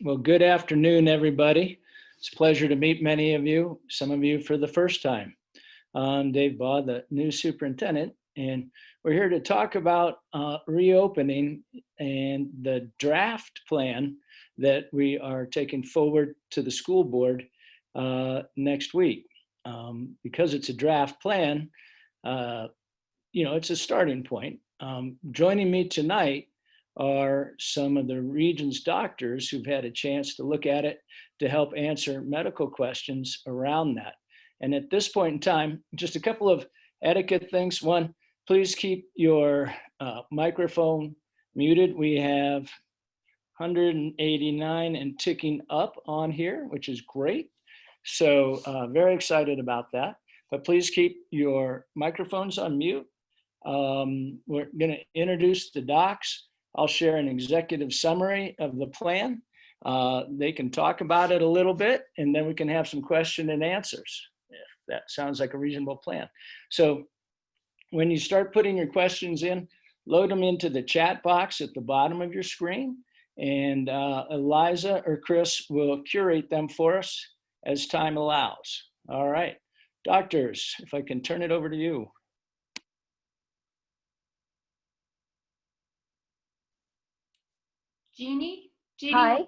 Well, good afternoon, everybody. It's a pleasure to meet many of you, some of you for the first time. I'm Dave Baugh, the new superintendent, and we're here to talk about reopening and the draft plan that we are taking forward to the school board next week. Because it's a draft plan, it's a starting point. Joining me tonight are some of the region's doctors who've had a chance to look at it to help answer medical questions around that. And at this point in time, just a couple of etiquette things. One, please keep your microphone muted. We have 189 and ticking up on here, which is great. So very excited about that. But please keep your microphones on mute. We're going to introduce the docs. I'll share an executive summary of the plan. They can talk about it a little bit, and then we can have some question and answers, if that sounds like a reasonable plan. So when you start putting your questions in, load them into the chat box at the bottom of your screen, and Eliza or Chris will curate them for us as time allows. All right, doctors, if I can turn it over to you. Jeannie? Hi.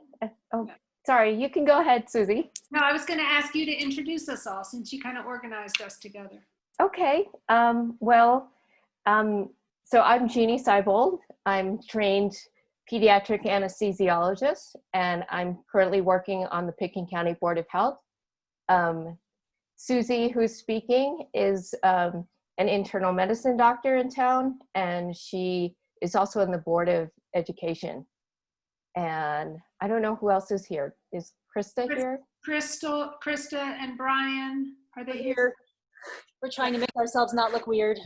Oh, sorry. You can go ahead, Susie. No, I was going to ask you to introduce us all since you kind of organized us together. Okay. So I'm Jeannie Seibold. I'm trained pediatric anesthesiologist, and I'm currently working on the Pickens County Board of Health. Susie, who's speaking, is an internal medicine doctor in town, and she is also on the Board of Education. And I don't know who else is here. Is Krista here? Krista and Brian, are they here? We're trying to make ourselves not look weird.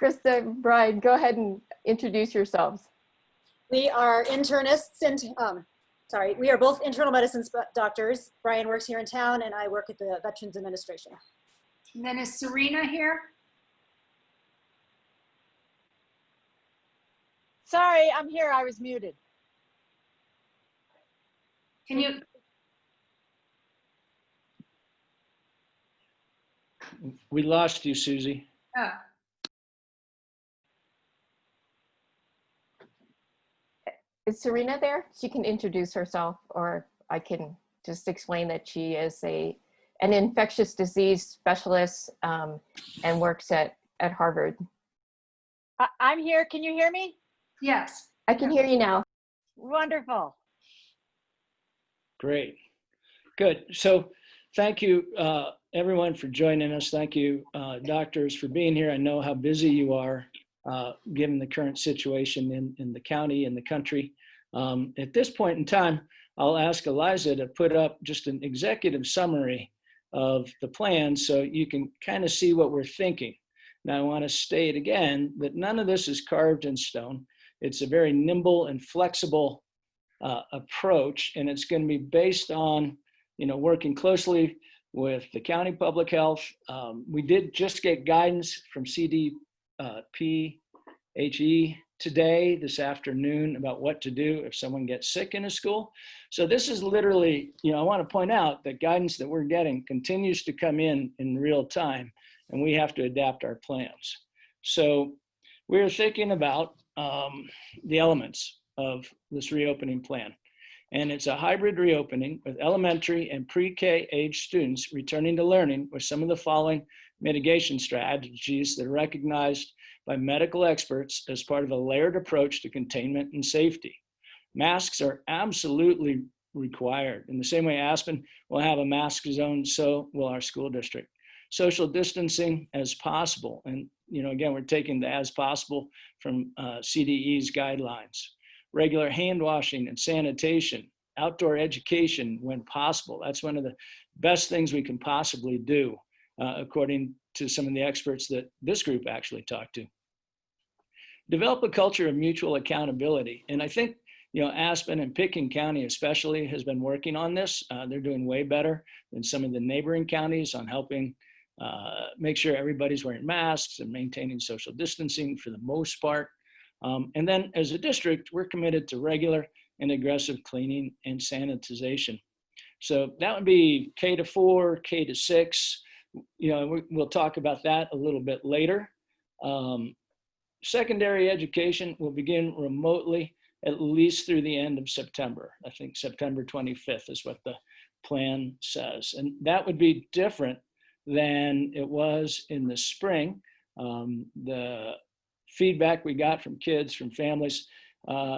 Krista, Brian, go ahead and introduce yourselves. We are internists and, we are both internal medicine doctors. Brian works here in town and I work at the Veterans Administration. And then is Serena here? Sorry, I'm here. I was muted. Can you? We lost you, Susie. Oh. Is Serena there? She can introduce herself, or I can just explain that she is an infectious disease specialist and works at Harvard. I'm here. Can you hear me? Yes. I can hear you now. Wonderful. Great. Good. So thank you, everyone, for joining us. Thank you, doctors, for being here. I know how busy you are, given the current situation in the county and the country. At this point in time, I'll ask Eliza to put up just an executive summary of the plan so you can kind of see what we're thinking. Now, I want to state again that none of this is carved in stone. It's a very nimble and flexible approach, and it's going to be based on, working closely with the county public health. We did just get guidance from CDPHE today, this afternoon, about what to do if someone gets sick in a school. So this is literally, I want to point out that guidance that we're getting continues to come in real time, and we have to adapt our plans. So we're thinking about the elements of this reopening plan. And it's a hybrid reopening with elementary and pre-K age students returning to learning with some of the following mitigation strategies that are recognized by medical experts as part of a layered approach to containment and safety. Masks are absolutely required. In the same way Aspen will have a mask zone, so will our school district. Social distancing as possible. And again, we're taking the as possible from CDE's guidelines. Regular hand washing and sanitation, outdoor education when possible. That's one of the best things we can possibly do, according to some of the experts that this group actually talked to. Develop a culture of mutual accountability. And I think, Aspen and Pickens County especially has been working on this. They're doing way better than some of the neighboring counties on helping make sure everybody's wearing masks and maintaining social distancing for the most part. And then as a district, we're committed to regular and aggressive cleaning and sanitization. So that would be K to 4, K to 6. We'll talk about that a little bit later. Secondary education will begin remotely at least through the end of September. I think September 25th is what the plan says. And that would be different than it was in the spring. The feedback we got from kids, from families,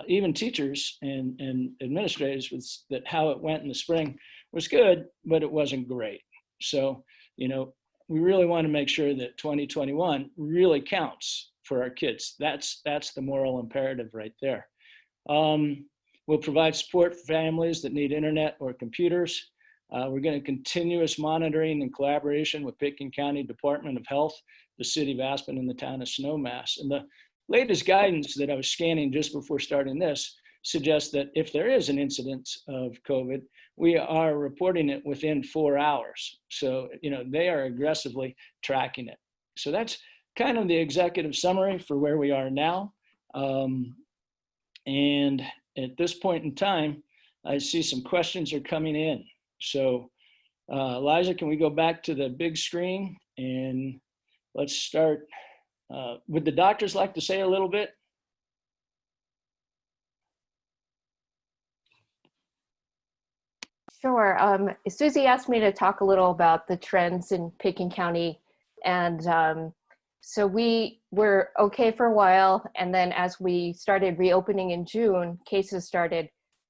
even teachers and administrators, was that how it went in the spring was good, but it wasn't great. So, we really want to make sure that 2021 really counts for our kids. That's the moral imperative right there. We'll provide support for families that need internet or computers. We're going to continuous monitoring and collaboration with Pitkin County Department of Health, the city of Aspen, and the town of Snowmass. And the latest guidance that I was scanning just before starting this suggests that if there is an incidence of COVID, we are reporting it within 4 hours. So, they are aggressively tracking it. So that's kind of the executive summary for where we are now. And at this point in time, I see some questions are coming in. So Eliza, can we go back to the big screen and let's start. Would the doctors like to say a little bit? Sure. Susie asked me to talk a little about the trends in Pitkin County. And so we were okay for a while. And then as we started reopening in June, cases started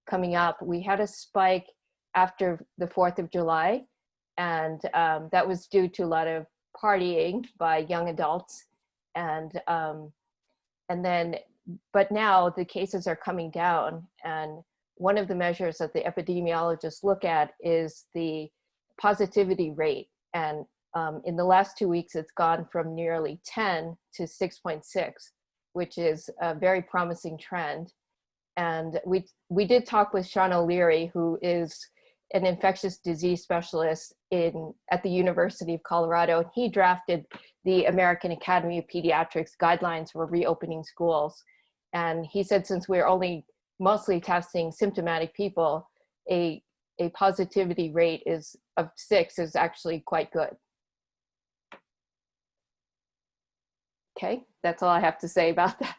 coming up. We had a spike after the 4th of July. And that was due to a lot of partying by young adults. But now the cases are coming down, and one of the measures that the epidemiologists look at is the positivity rate. And in the last 2 weeks, it's gone from nearly 10 to 6.6, which is a very promising trend. And we did talk with Sean O'Leary, who is an infectious disease specialist at the University of Colorado. He drafted the American Academy of Pediatrics guidelines for reopening schools. And he said, since we're only mostly testing symptomatic people, a positivity rate of 6 is actually quite good. Okay, that's all I have to say about that.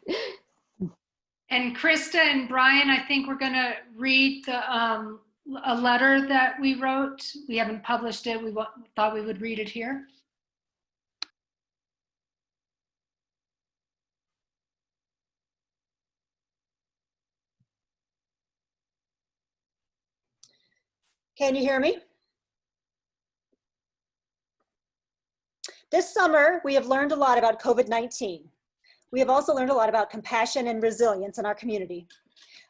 And Krista and Brian, I think we're going to read a letter that we wrote. We haven't published it. We thought we would read it here. Can you hear me? This summer, we have learned a lot about COVID-19. We have also learned a lot about compassion and resilience in our community.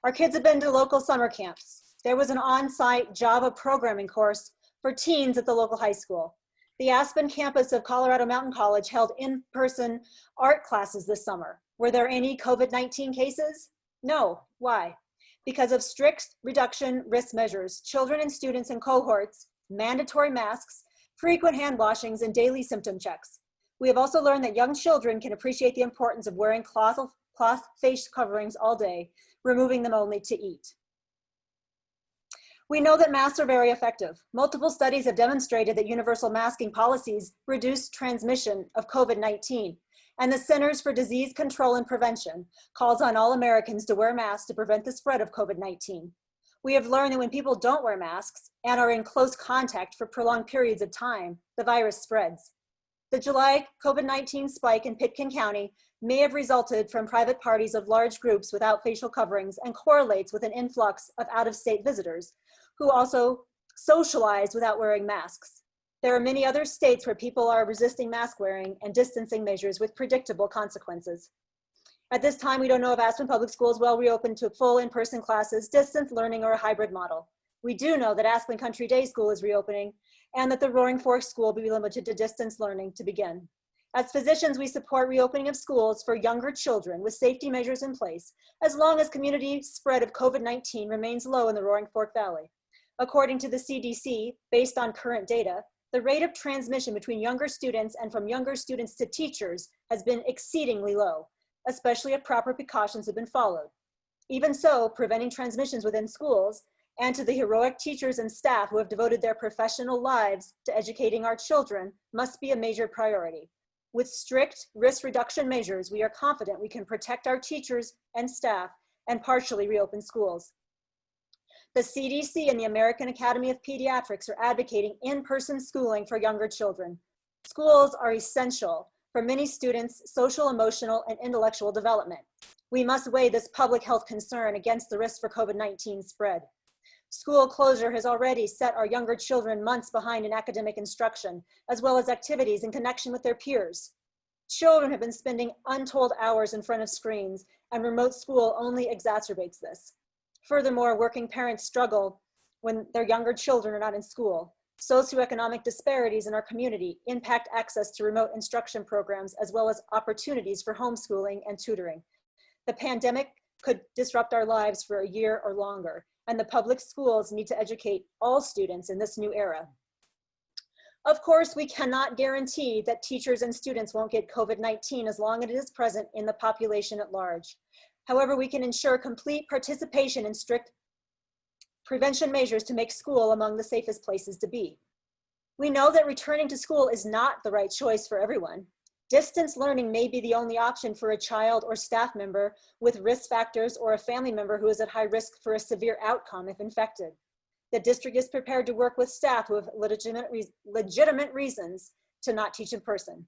Our kids have been to local summer camps. There was an on-site Java programming course for teens at the local high school. The Aspen campus of Colorado Mountain College held in-person art classes this summer. Were there any COVID-19 cases? No. Why? Because of strict reduction risk measures, children and students in cohorts, mandatory masks, frequent hand washings, and daily symptom checks. We have also learned that young children can appreciate the importance of wearing cloth face coverings all day, removing them only to eat. We know that masks are very effective. Multiple studies have demonstrated that universal masking policies reduce transmission of COVID-19, and the Centers for Disease Control and Prevention calls on all Americans to wear masks to prevent the spread of COVID-19. We have learned that when people don't wear masks and are in close contact for prolonged periods of time, the virus spreads. The July COVID-19 spike in Pitkin County may have resulted from private parties of large groups without facial coverings and correlates with an influx of out-of-state visitors who also socialize without wearing masks. There are many other states where people are resisting mask wearing and distancing measures with predictable consequences. At this time, we don't know if Aspen Public Schools will reopen to full in-person classes, distance learning, or a hybrid model. We do know that Aspen Country Day School is reopening and that the Roaring Fork School will be limited to distance learning to begin. As physicians, we support reopening of schools for younger children with safety measures in place, as long as community spread of COVID-19 remains low in the Roaring Fork Valley. According to the CDC, based on current data, the rate of transmission between younger students and from younger students to teachers has been exceedingly low, especially if proper precautions have been followed. Even so, preventing transmissions within schools, and to the heroic teachers and staff who have devoted their professional lives to educating our children, must be a major priority. With strict risk reduction measures, we are confident we can protect our teachers and staff and partially reopen schools. The CDC and the American Academy of Pediatrics are advocating in-person schooling for younger children. Schools are essential for many students' social, emotional, and intellectual development. We must weigh this public health concern against the risk for COVID-19 spread. School closure has already set our younger children months behind in academic instruction, as well as activities in connection with their peers. Children have been spending untold hours in front of screens, and remote school only exacerbates this. Furthermore, working parents struggle when their younger children are not in school. Socioeconomic disparities in our community impact access to remote instruction programs, as well as opportunities for homeschooling and tutoring. The pandemic could disrupt our lives for a year or longer, and the public schools need to educate all students in this new era. Of course, we cannot guarantee that teachers and students won't get COVID-19 as long as it is present in the population at large. However, we can ensure complete participation in strict prevention measures to make school among the safest places to be. We know that returning to school is not the right choice for everyone. Distance learning may be the only option for a child or staff member with risk factors or a family member who is at high risk for a severe outcome if infected. The district is prepared to work with staff who have legitimate reasons to not teach in person.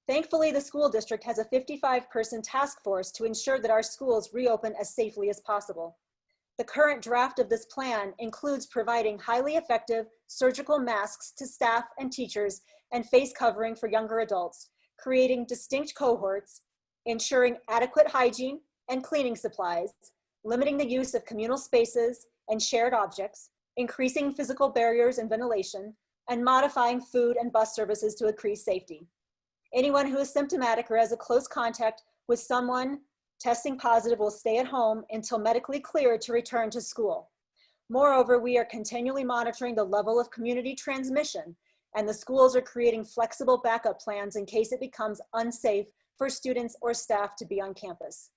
Thankfully, the school district has a 55-person task force to ensure that our schools reopen as safely as possible. The current draft of this plan includes providing highly effective surgical masks to staff and teachers and face covering for younger adults, creating distinct cohorts, ensuring adequate hygiene and cleaning supplies, limiting the use of communal spaces and shared objects, increasing physical barriers and ventilation, and modifying food and bus services to increase safety. Anyone who is symptomatic or has a close contact with someone testing positive will stay at home until medically cleared to return to school. Moreover, we are continually monitoring the level of community transmission, and the schools are creating flexible backup plans in case it becomes unsafe for students or staff to be on campus.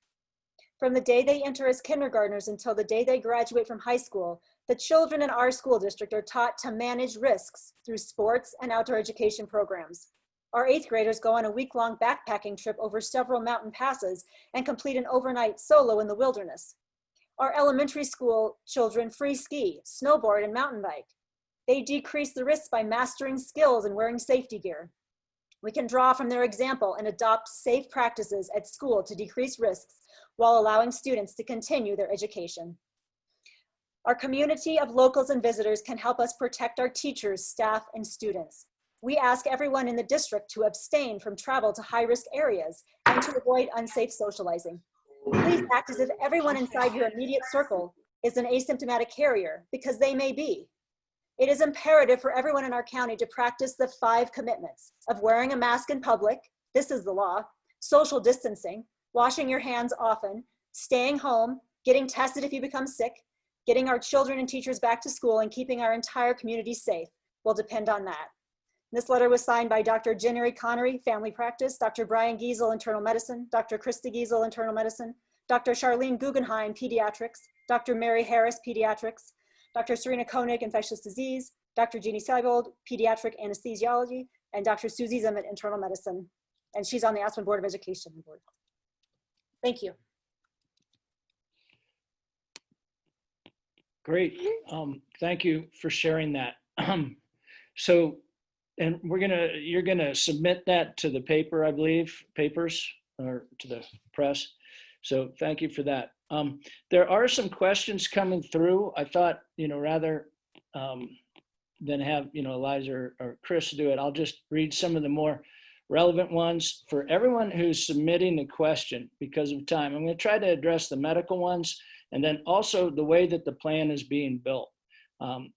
From the day they enter as kindergartners until the day they graduate from high school, the children in our school district are taught to manage risks through sports and outdoor education programs. Our 8th graders go on a week-long backpacking trip over several mountain passes and complete an overnight solo in the wilderness. Our elementary school children free ski, snowboard, and mountain bike. They decrease the risks by mastering skills and wearing safety gear. We can draw from their example and adopt safe practices at school to decrease risks while allowing students to continue their education. Our community of locals and visitors can help us protect our teachers, staff, and students. We ask everyone in the district to abstain from travel to high-risk areas and to avoid unsafe socializing. Please act as if everyone inside your immediate circle is an asymptomatic carrier, because they may be. It is imperative for everyone in our county to practice the 5 commitments of wearing a mask in public, this is the law, social distancing, washing your hands often, staying home, getting tested if you become sick, getting our children and teachers back to school, and keeping our entire community safe will depend on that. This letter was signed by Dr. Jennery Connery, Family Practice, Dr. Brian Giesel, Internal Medicine, Dr. Krista Giesel, Internal Medicine, Dr. Charlene Guggenheim, Pediatrics, Dr. Mary Harris, Pediatrics, Dr. Serena Koenig, Infectious Disease, Dr. Jeannie Seibold, Pediatric Anesthesiology, and Dr. Susie Zimmett, Internal Medicine. And she's on the Aspen Board of Education board. Thank you. Great. Thank you for sharing that. So, and you're gonna submit that to the paper, I believe, papers, or to the press. So thank you for that. There are some questions coming through. I thought, rather than have, Eliza or Chris do it, I'll just read some of the more relevant ones for everyone who's submitting a question because of time. I'm going to try to address the medical ones and then also the way that the plan is being built.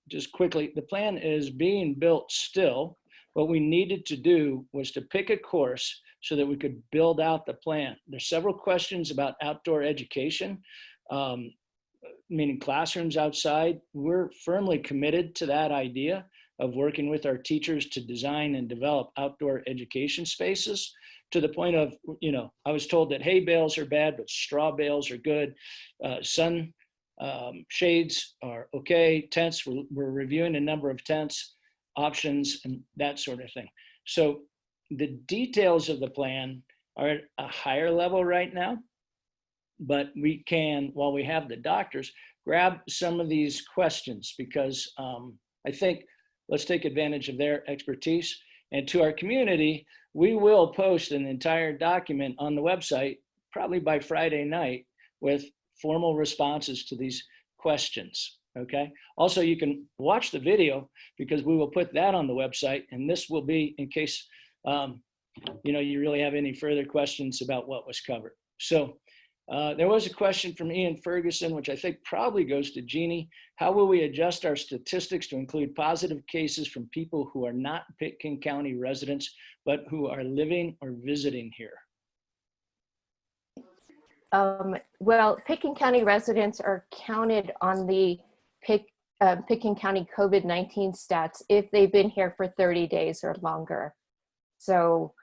Just quickly, the plan is being built still. What we needed to do was to pick a course so that we could build out the plan. There's several questions about outdoor education, meaning classrooms outside. We're firmly committed to that idea of working with our teachers to design and develop outdoor education spaces. to the point of, I was told that hay bales are bad, but straw bales are good. Sun shades are okay. Tents, we're reviewing a number of tents options and that sort of thing. So the details of the plan are at a higher level right now, but we can, while we have the doctors, grab some of these questions because I think let's take advantage of their expertise. And to our community, we will post an entire document on the website, probably by Friday night, with formal responses to these questions, okay? Also, you can watch the video because we will put that on the website, and this will be in case you really have any further questions about what was covered. So there was a question from Ian Ferguson, which I think probably goes to Jeannie. How will we adjust our statistics to include positive cases from people who are not Pitkin County residents, but who are living or visiting here? Well, Pitkin County residents are counted on the Pitkin County COVID-19 stats if they've been here for 30 days or longer. So,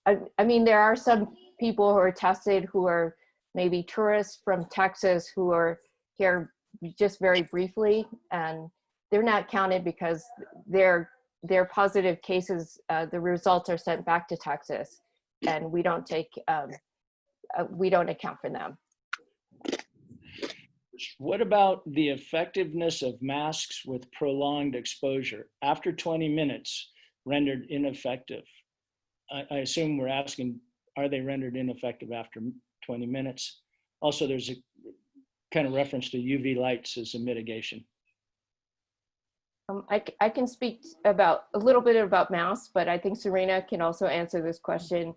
I mean, there are some people who are tested who are maybe tourists from Texas who are here just very briefly, and they're not counted because their positive cases, the results are sent back to Texas, and we don't account for them. What about the effectiveness of masks with prolonged exposure after 20 minutes rendered ineffective? I assume we're asking, are they rendered ineffective after 20 minutes? Also, there's a kind of reference to UV lights as a mitigation. I can speak about a little bit about masks, but I think Serena can also answer this question.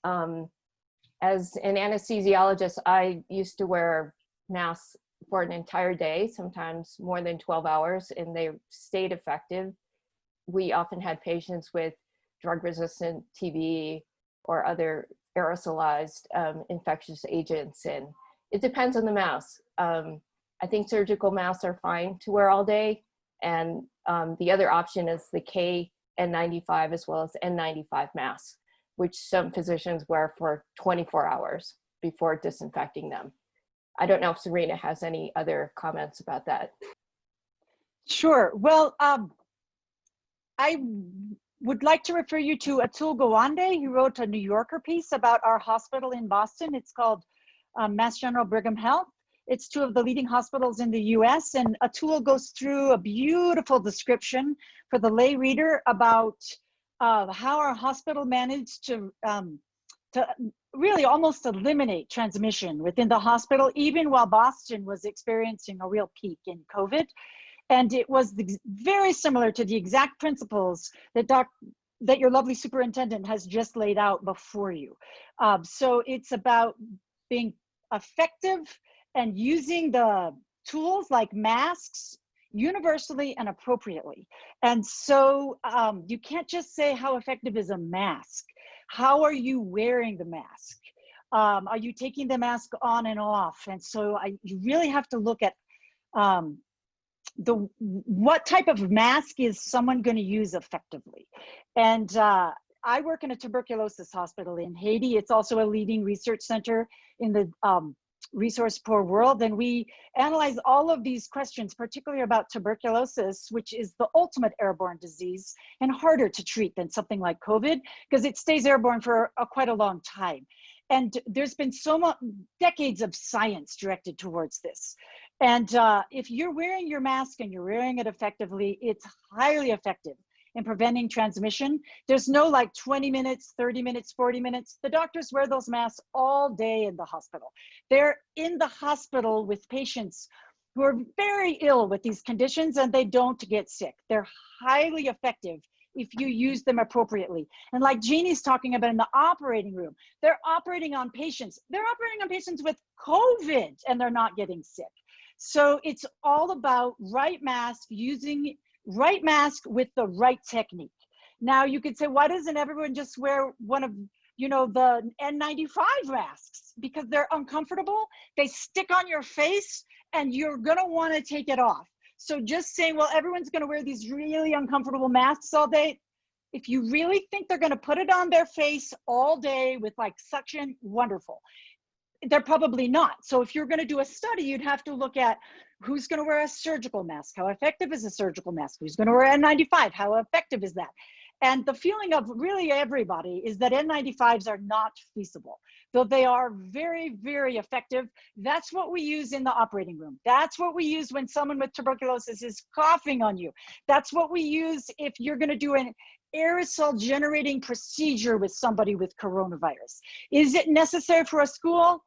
As an anesthesiologist, I used to wear masks for an entire day, sometimes more than 12 hours, and they stayed effective. We often had patients with drug-resistant TB or other aerosolized infectious agents, and it depends on the mask. I think surgical masks are fine to wear all day, and the other option is the KN95 as well as N95 masks, which some physicians wear for 24 hours before disinfecting them. I don't know if Serena has any other comments about that. Sure. Well, I would like to refer you to Atul Gawande. He wrote a New Yorker piece about our hospital in Boston. It's called Mass General Brigham Health. It's two of the leading hospitals in the US, and Atul goes through a beautiful description for the lay reader about how our hospital managed to really almost eliminate transmission within the hospital, even while Boston was experiencing a real peak in COVID. And it was very similar to the exact principles that your lovely superintendent has just laid out before you. So it's about being effective and using the tools like masks universally and appropriately. And so you can't just say how effective is a mask. How are you wearing the mask? Are you taking the mask on and off? And so you really have to look at what type of mask is someone going to use effectively. And I work in a tuberculosis hospital in Haiti. It's also a leading research center in the resource poor world. And we analyze all of these questions, particularly about tuberculosis, which is the ultimate airborne disease and harder to treat than something like COVID, because it stays airborne for quite a long time. And there's been so much decades of science directed towards this. And if you're wearing your mask and you're wearing it effectively, it's highly effective in preventing transmission. There's no like 20 minutes, 30 minutes, 40 minutes. The doctors wear those masks all day in the hospital. They're in the hospital with patients who are very ill with these conditions and they don't get sick. They're highly effective if you use them appropriately. And like Jeannie's talking about in the operating room, they're operating on patients. They're operating on patients with COVID and they're not getting sick. So it's all about right mask, using right mask with the right technique. Now you could say, why doesn't everyone just wear one of, the N95 masks? Because they're uncomfortable, they stick on your face and you're gonna wanna take it off. So just saying, well, everyone's gonna wear these really uncomfortable masks all day, If you really think they're going to put it on their face all day with like suction, wonderful. They're probably not. So if you're going to do a study, you'd have to look at who's going to wear a surgical mask. How effective is a surgical mask? Who's going to wear N95? How effective is that? And the feeling of really everybody is that N95s are not feasible, though they are very, very effective. That's what we use in the operating room. That's what we use when someone with tuberculosis is coughing on you. That's what we use if you're going to do an aerosol generating procedure with somebody with coronavirus. Is it necessary for a school?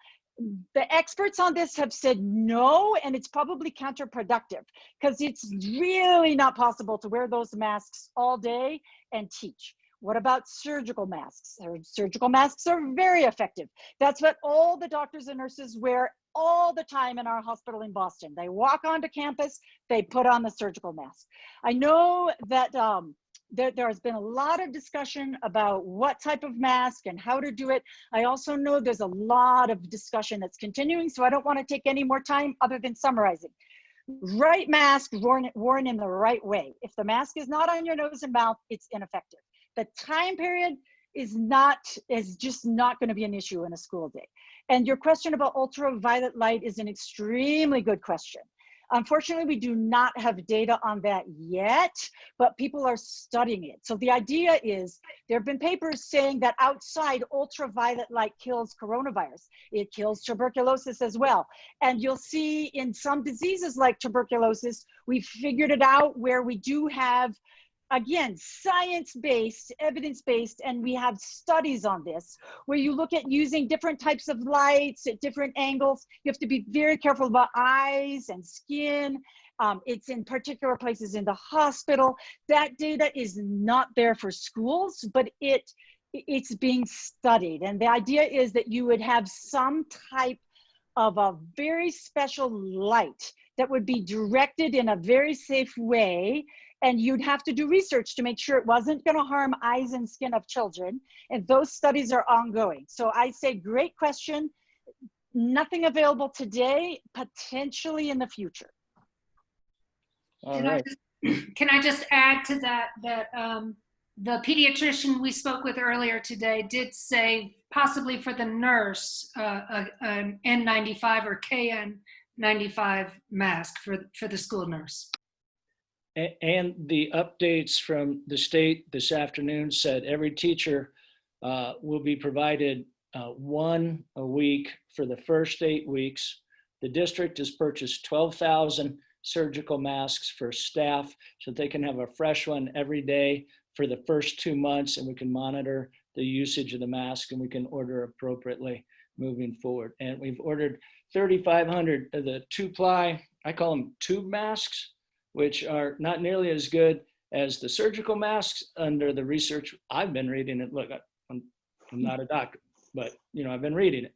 The experts on this have said no, and it's probably counterproductive because it's really not possible to wear those masks all day and teach. What about surgical masks? Surgical masks are very effective. That's what all the doctors and nurses wear all the time in our hospital in Boston. They walk onto campus, they put on the surgical mask. I know that there has been a lot of discussion about what type of mask and how to do it. I also know there's a lot of discussion that's continuing, so I don't want to take any more time other than summarizing. Right mask worn in the right way. If the mask is not on your nose and mouth, it's ineffective. The time period is just not going to be an issue in a school day. And your question about ultraviolet light is an extremely good question. Unfortunately, we do not have data on that yet, but people are studying it. So the idea is there have been papers saying that outside ultraviolet light kills coronavirus. It kills tuberculosis as well. And you'll see in some diseases like tuberculosis, we figured it out where we do have, again, science-based, evidence-based, and we have studies on this, where you look at using different types of lights at different angles. You have to be very careful about eyes and skin. It's in particular places in the hospital. That data is not there for schools, but it's being studied. And the idea is that you would have some type of a very special light that would be directed in a very safe way. And you'd have to do research to make sure it wasn't going to harm eyes and skin of children. And those studies are ongoing. So I say, great question. Nothing available today, potentially in the future. All right. Can I just add to that, the pediatrician we spoke with earlier today did say possibly for the nurse, an N95 or KN95 mask for the school nurse. And the updates from the state this afternoon said every teacher will be provided one a week for the first 8 weeks. The district has purchased 12,000 surgical masks for staff so that they can have a fresh one every day for the first 2 months, and we can monitor the usage of the mask and we can order appropriately moving forward. And we've ordered 3,500 of the 2-ply, I call them tube masks, which are not nearly as good as the surgical masks under the research I've been reading. It. Look, I'm not a doctor, but I've been reading it.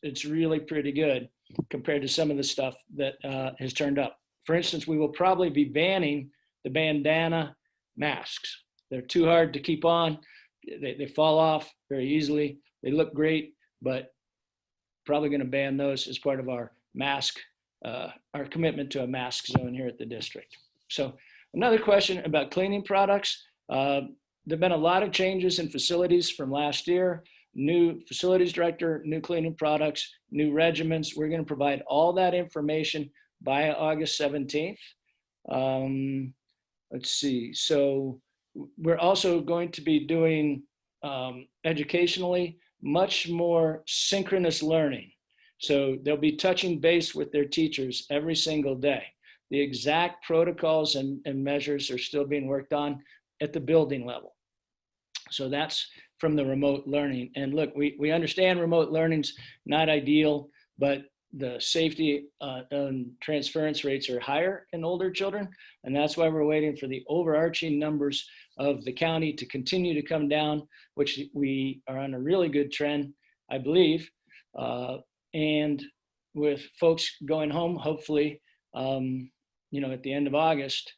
It's really pretty good compared to some of the stuff that has turned up. For instance, we will probably be banning the bandana masks. They're too hard to keep on. They fall off very easily. They look great, but probably going to ban those as part of our mask, our commitment to a mask zone here at the district. So another question about cleaning products. There've been a lot of changes in facilities from last year. New facilities director, new cleaning products, new regimens. We're going to provide all that information by August 17th. Let's see. So we're also going to be doing educationally much more synchronous learning. So they'll be touching base with their teachers every single day. The exact protocols and measures are still being worked on at the building level. So that's from the remote learning. And look, we understand remote learning's not ideal, but the safety and transference rates are higher in older children. And that's why we're waiting for the overarching numbers of the county to continue to come down, which we are on a really good trend, I believe. And with folks going home, hopefully, at the end of August,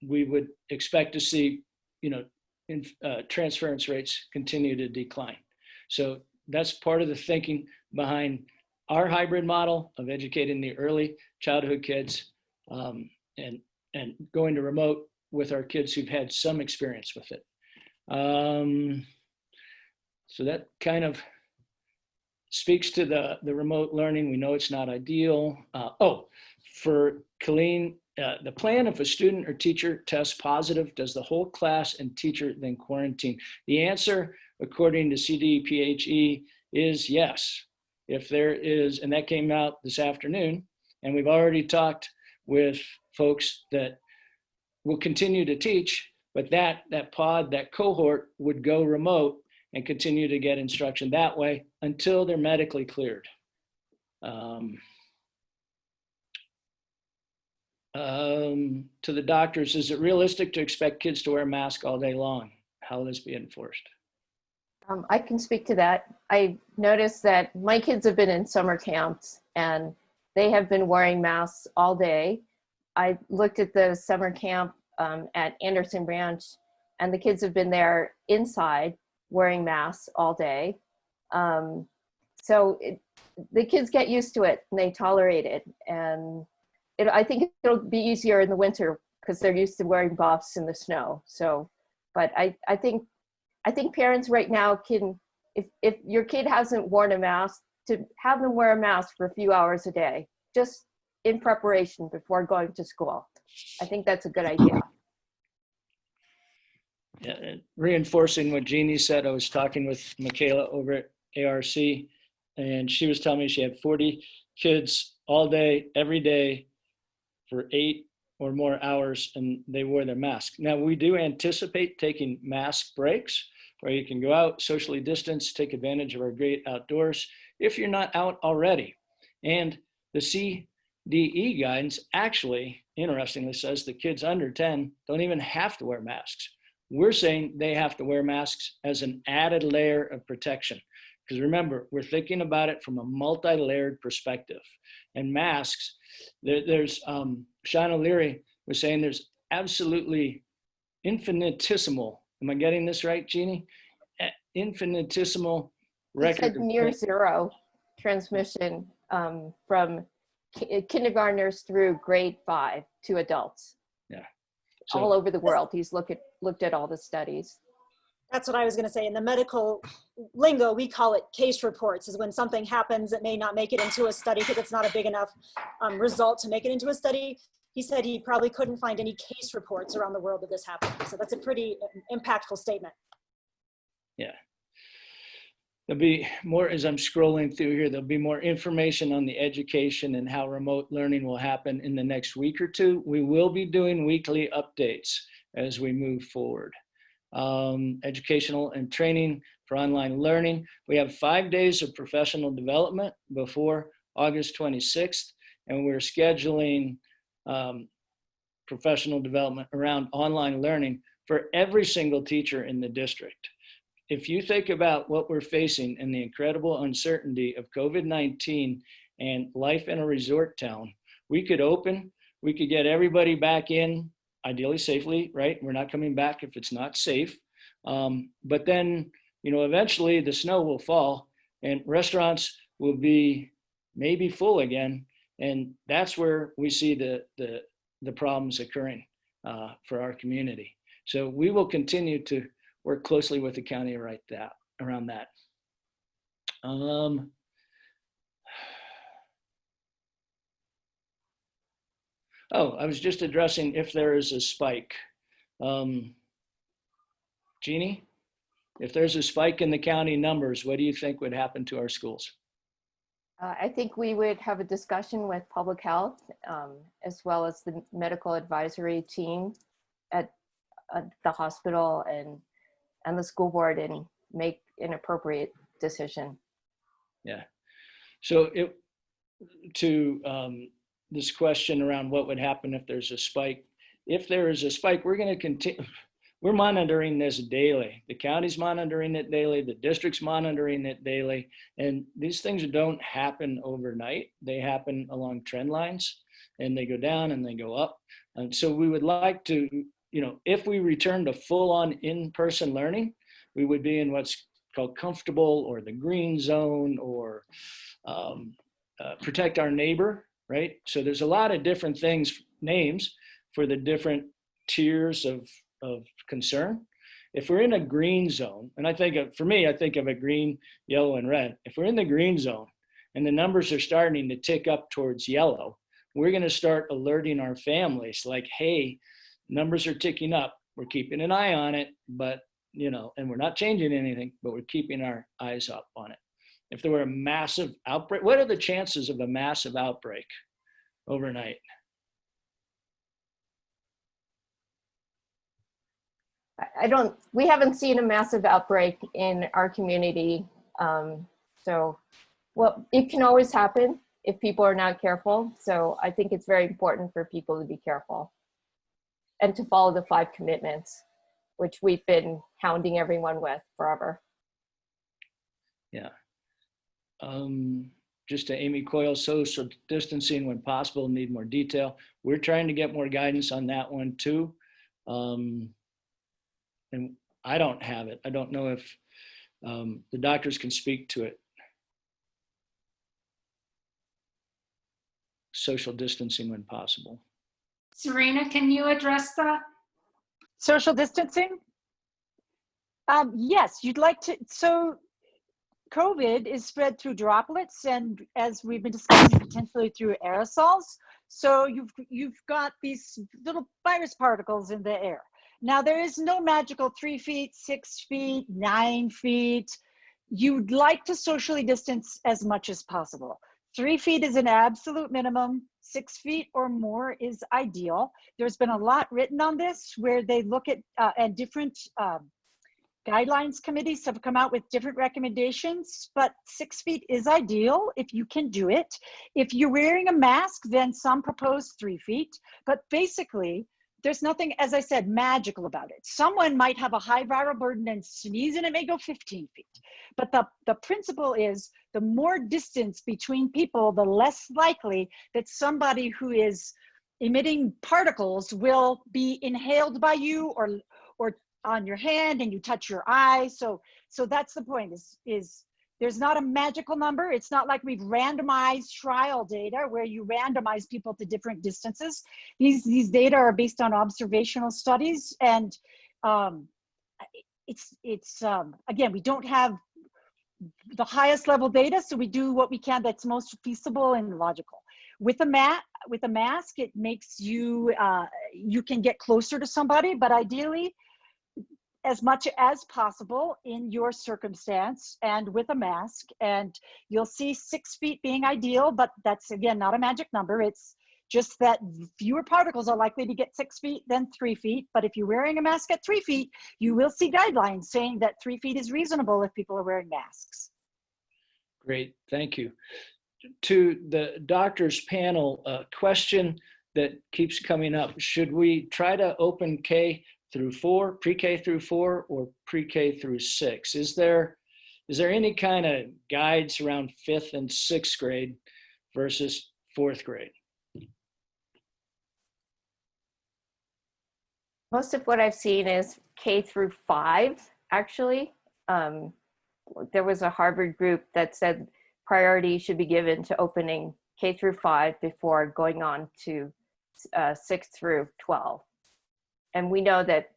we would expect to see, transference rates continue to decline. So that's part of the thinking behind our hybrid model of educating the early childhood kids and going to remote with our kids who've had some experience with it. So that kind of speaks to the remote learning. We know it's not ideal. For Colleen, the plan, if a student or teacher tests positive, does the whole class and teacher then quarantine? The answer, according to CDPHE, is yes. If there is, and that came out this afternoon, and we've already talked with folks that will continue to teach, but that pod, that cohort would go remote and continue to get instruction that way until they're medically cleared. To the doctors, is it realistic to expect kids to wear masks all day long? How will this be enforced? I can speak to that. I noticed that my kids have been in summer camps and they have been wearing masks all day. I looked at the summer camp at Anderson Ranch, and the kids have been there inside wearing masks all day. The kids get used to it and they tolerate it. And I think it'll be easier in the winter because they're used to wearing buffs in the snow. So, but I think parents right now can, if your kid hasn't worn a mask, to have them wear a mask for a few hours a day, just in preparation before going to school. I think that's a good idea. Yeah, and reinforcing what Jeannie said, I was talking with Michaela over at ARC, and she was telling me she had 40 kids all day, every day for 8 or more hours, and they wore their mask. Now, we do anticipate taking mask breaks where you can go out, socially distance, take advantage of our great outdoors if you're not out already. And the CDE guidance actually, interestingly, says the kids under 10 don't even have to wear masks. We're saying they have to wear masks as an added layer of protection. Because remember, we're thinking about it from a multi-layered perspective. And masks, there's Sean O'Leary was saying there's absolutely infinitesimal, am I getting this right, Jeannie? Infinitesimal record. He said near zero transmission from kindergartners through grade 5 to adults. Yeah. All over the world. He's looked at all the studies. That's what I was going to say. In the medical lingo, we call it case reports, is when something happens that may not make it into a study because it's not a big enough result to make it into a study. He said he probably couldn't find any case reports around the world that this happened. So that's a pretty impactful statement. Yeah. There'll be more, as I'm scrolling through here, there'll be more information on the education and how remote learning will happen in the next week or two. We will be doing weekly updates as we move forward. Educational and training for online learning. We have 5 days of professional development before August 26th, and we're scheduling professional development around online learning for every single teacher in the district. If you think about what we're facing and the incredible uncertainty of COVID-19 and life in a resort town, we could open, we could get everybody back in, ideally safely, right? We're not coming back if it's not safe. But then, eventually the snow will fall and restaurants will be maybe full again. And that's where we see the problems occurring for our community. So we will continue to work closely with the county around that. I was just addressing if there is a spike. Jeannie, if there's a spike in the county numbers, what do you think would happen to our schools? I think we would have a discussion with public health as well as the medical advisory team at the hospital and the school board and make an appropriate decision. Yeah. So this question around what would happen if there's a spike. If there is a spike, we're going to continue. We're monitoring this daily. The county's monitoring it daily. The district's monitoring it daily. And these things don't happen overnight. They happen along trend lines, and they go down and they go up. And so we would like to, if we return to full-on in-person learning, we would be in what's called comfortable or the green zone or protect our neighbor, right? So there's a lot of different names for the different tiers of concern. If we're in a green zone, and I think for me, I think of a green, yellow, and red. If we're in the green zone and the numbers are starting to tick up towards yellow, we're going to start alerting our families like, hey, numbers are ticking up. We're keeping an eye on it, but, and we're not changing anything, but we're keeping our eyes up on it. If there were a massive outbreak, what are the chances of a massive outbreak overnight? We haven't seen a massive outbreak in our community. It can always happen if people are not careful. So I think it's very important for people to be careful and to follow the 5 commitments, which we've been hounding everyone with forever. Yeah. Just to Amy Coyle, social distancing when possible, need more detail. We're trying to get more guidance on that one too. And I don't have it. I don't know if the doctors can speak to it. Social distancing when possible. Serena, can you address that? Social distancing? Yes, you'd like to. So COVID is spread through droplets, and as we've been discussing, potentially through aerosols. So you've got these little virus particles in the air. Now, there is no magical 3 feet, 6 feet, 9 feet. You'd like to socially distance as much as possible. 3 feet is an absolute minimum. 6 feet or more is ideal. There's been a lot written on this where they look at, and different guidelines committees have come out with different recommendations, but 6 feet is ideal if you can do it. If you're wearing a mask, then some propose 3 feet, but basically, there's nothing, as I said, magical about it. Someone might have a high viral burden and sneeze and it may go 15 feet. But the principle is the more distance between people, the less likely that somebody who is emitting particles will be inhaled by you or on your hand and you touch your eye. So that's the point is there's not a magical number. It's not like we've randomized trial data where you randomize people to different distances. These data are based on observational studies, and again, we don't have the highest level data, so we do what we can that's most feasible and logical. With a mask, it makes you you can get closer to somebody, but ideally, as much as possible in your circumstance and with a mask. And you'll see 6 feet being ideal, but that's again not a magic number. It's just that fewer particles are likely to get 6 feet than 3 feet. But if you're wearing a mask at 3 feet, you will see guidelines saying that 3 feet is reasonable if people are wearing masks. Great, thank you. To the doctors panel, a question that keeps coming up: should we try to open K through 4, pre-K through 4, or pre-K through 6? Is there any kind of guides around 5th and 6th grade versus 4th grade? Most of what I've seen is K through 5, actually. There was a Harvard group that said priority should be given to opening K through 5 before going on to 6 through 12. And we know that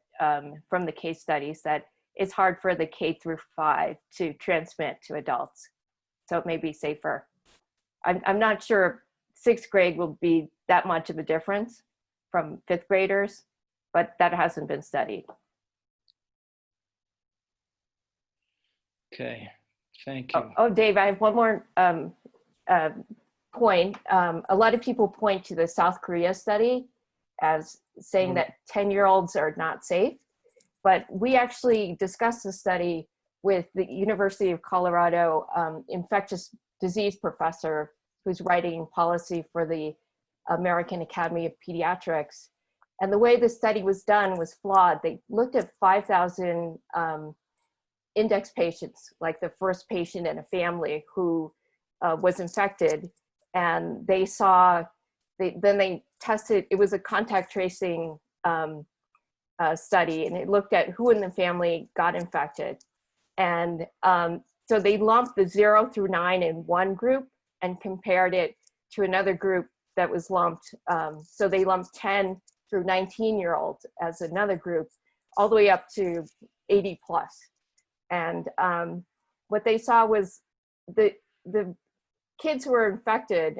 from the case studies that it's hard for the K through 5 to transmit to adults. So it may be safer. I'm not sure 6th grade will be that much of a difference from 5th graders, but that hasn't been studied. Okay, thank you. Oh, Dave, I have one more point. A lot of people point to the South Korea study as saying that 10-year-olds are not safe, but we actually discussed the study with the University of Colorado infectious disease professor who's writing policy for the American Academy of Pediatrics. And the way the study was done was flawed. They looked at 5,000 index patients, like the first patient in a family who was infected, and they saw, then they tested, it was a contact tracing study, and it looked at who in the family got infected. And so they lumped the 0 through 9 in one group and compared it to another group that was lumped. So they lumped 10 through 19-year-olds as another group, all the way up to 80 plus. And what they saw was the kids who were infected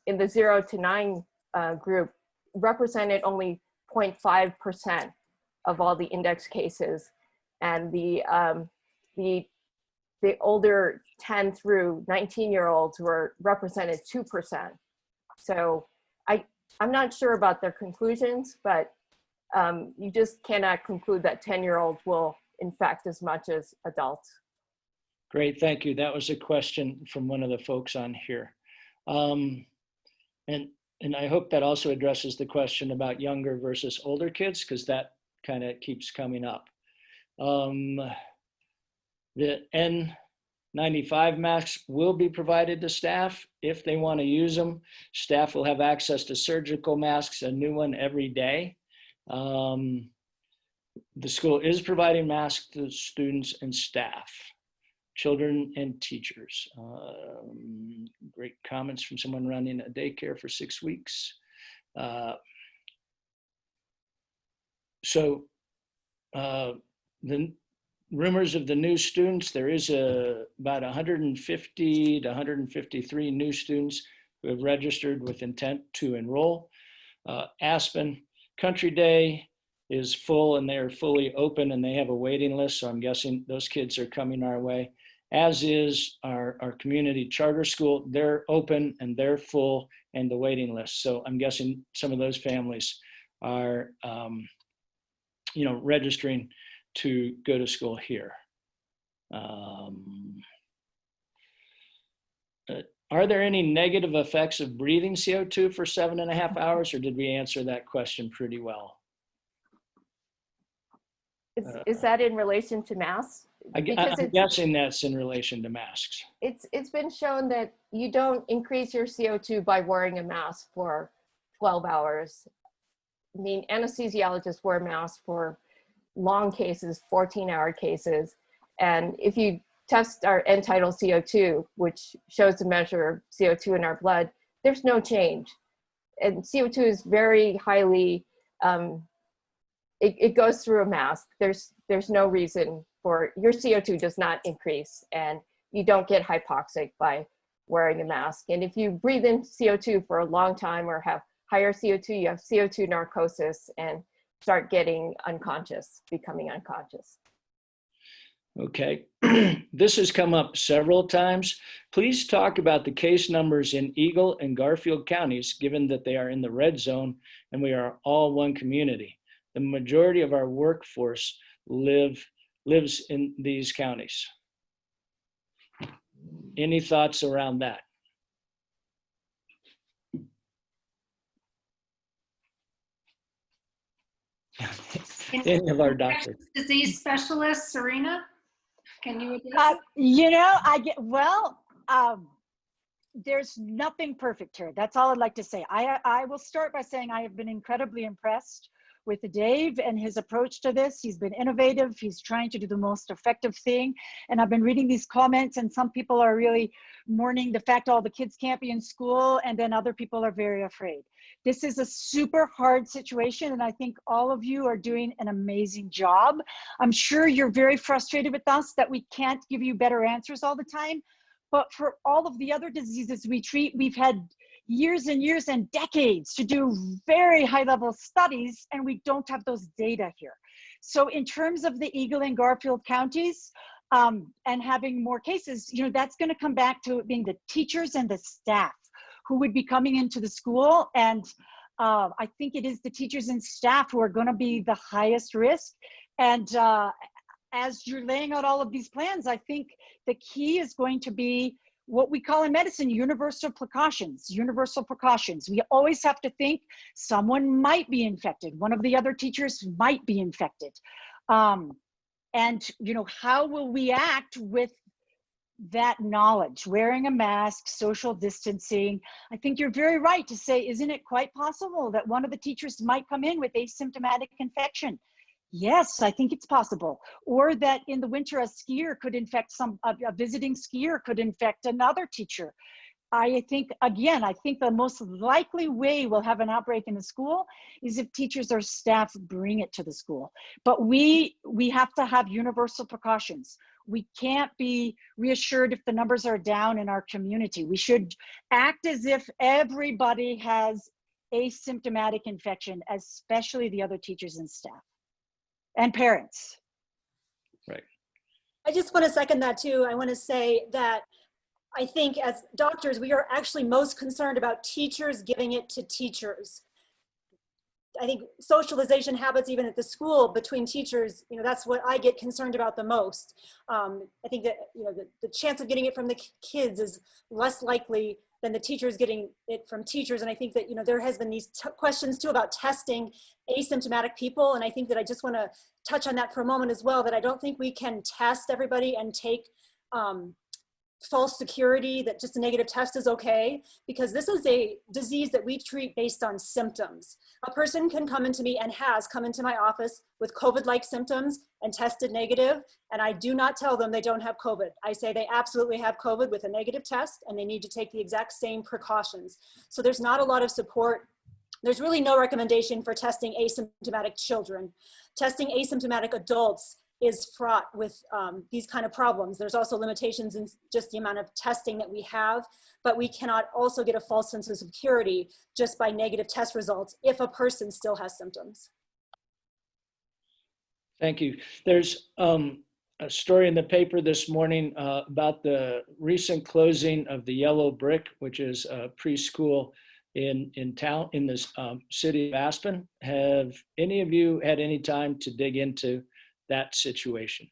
in the 0 to 9 group represented only 0.5% of all the index cases, and the older 10 through 19-year-olds were represented 2%. So I'm not sure about their conclusions, but you just cannot conclude that 10-year-olds will infect as much as adults. Great, thank you. That was a question from one of the folks on here. And I hope that also addresses the question about younger versus older kids, because that kind of keeps coming up. The N95 masks will be provided to staff if they want to use them. Staff will have access to surgical masks, a new one every day. The school is providing masks to students and staff, children and teachers. Great comments from someone running a daycare for 6 weeks. The rumors of the new students, there is about 150 to 153 new students who have registered with intent to enroll. Aspen Country Day is full, and they are fully open, and they have a waiting list, so I'm guessing those kids are coming our way, as is our community charter school. They're open and they're full, and the waiting list. So I'm guessing some of those families are registering to go to school here. Are there any negative effects of breathing CO2 for 7.5 hours, or did we answer that question pretty well? Is that in relation to masks? I'm guessing that's in relation to masks. It's been shown that you don't increase your CO2 by wearing a mask for 12 hours. I mean, anesthesiologists wear masks for long cases, 14-hour cases. And if you test our Untitled CO2, which shows the measure of CO2 in our blood, there's no change. And CO2 is very highly, it goes through a mask. There's no reason for, your CO2 does not increase, and you don't get hypoxic by wearing a mask. And if you breathe in CO2 for a long time or have higher CO2, you have CO2 narcosis and start getting unconscious, becoming unconscious. Okay, this has come up several times. Please talk about the case numbers in Eagle and Garfield counties, given that they are in the red zone and we are all one community. The majority of our workforce lives in these counties. Any thoughts around that? Any of our doctors? Disease specialist, Serena, can you address? There's nothing perfect here. That's all I'd like to say. I will start by saying I have been incredibly impressed with Dave and his approach to this. He's been innovative. He's trying to do the most effective thing. And I've been reading these comments, and some people are really mourning the fact all the kids can't be in school, and then other people are very afraid. This is a super hard situation, and I think all of you are doing an amazing job. I'm sure you're very frustrated with us that we can't give you better answers all the time, but for all of the other diseases we treat, we've had years and years and decades to do very high level studies, and we don't have those data here. So in terms of the Eagle and Garfield counties and having more cases, that's going to come back to it being the teachers and the staff who would be coming into the school. And I think it is the teachers and staff who are going to be the highest risk. And as you're laying out all of these plans, I think the key is going to be what we call in medicine, universal precautions. Universal precautions. We always have to think someone might be infected. One of the other teachers might be infected. And how will we act with that knowledge? Wearing a mask, social distancing. I think you're very right to say, isn't it quite possible that one of the teachers might come in with asymptomatic infection? Yes, I think it's possible. Or that in the winter, a skier could infect a visiting skier could infect another teacher. I think, again, I think the most likely way we'll have an outbreak in the school is if teachers or staff bring it to the school. But we have to have universal precautions. We can't be reassured if the numbers are down in our community. We should act as if everybody has asymptomatic infection, especially the other teachers and staff and parents. Right. I just want to second that too. I want to say that I think as doctors, we are actually most concerned about teachers giving it to teachers. I think socialization habits, even at the school between teachers, that's what I get concerned about the most. I think that, the chance of getting it from the kids is less likely than the teachers getting it from teachers. And I think that, there has been these questions too about testing asymptomatic people. And I think that I just want to touch on that for a moment as well, that I don't think we can test everybody and take false security that just a negative test is okay, because this is a disease that we treat based on symptoms. A person can come into me and has come into my office with COVID-like symptoms and tested negative, and I do not tell them they don't have COVID. I say they absolutely have COVID with a negative test, and they need to take the exact same precautions. So there's not a lot of support. There's really no recommendation for testing asymptomatic children. Testing asymptomatic adults is fraught with these kind of problems. There's also limitations in just the amount of testing that we have, but we cannot also get a false sense of security just by negative test results if a person still has symptoms. Thank you. There's a story in the paper this morning about the recent closing of the Yellow Brick, which is a preschool in town, in this city of Aspen. Have any of you had any time to dig into that situation?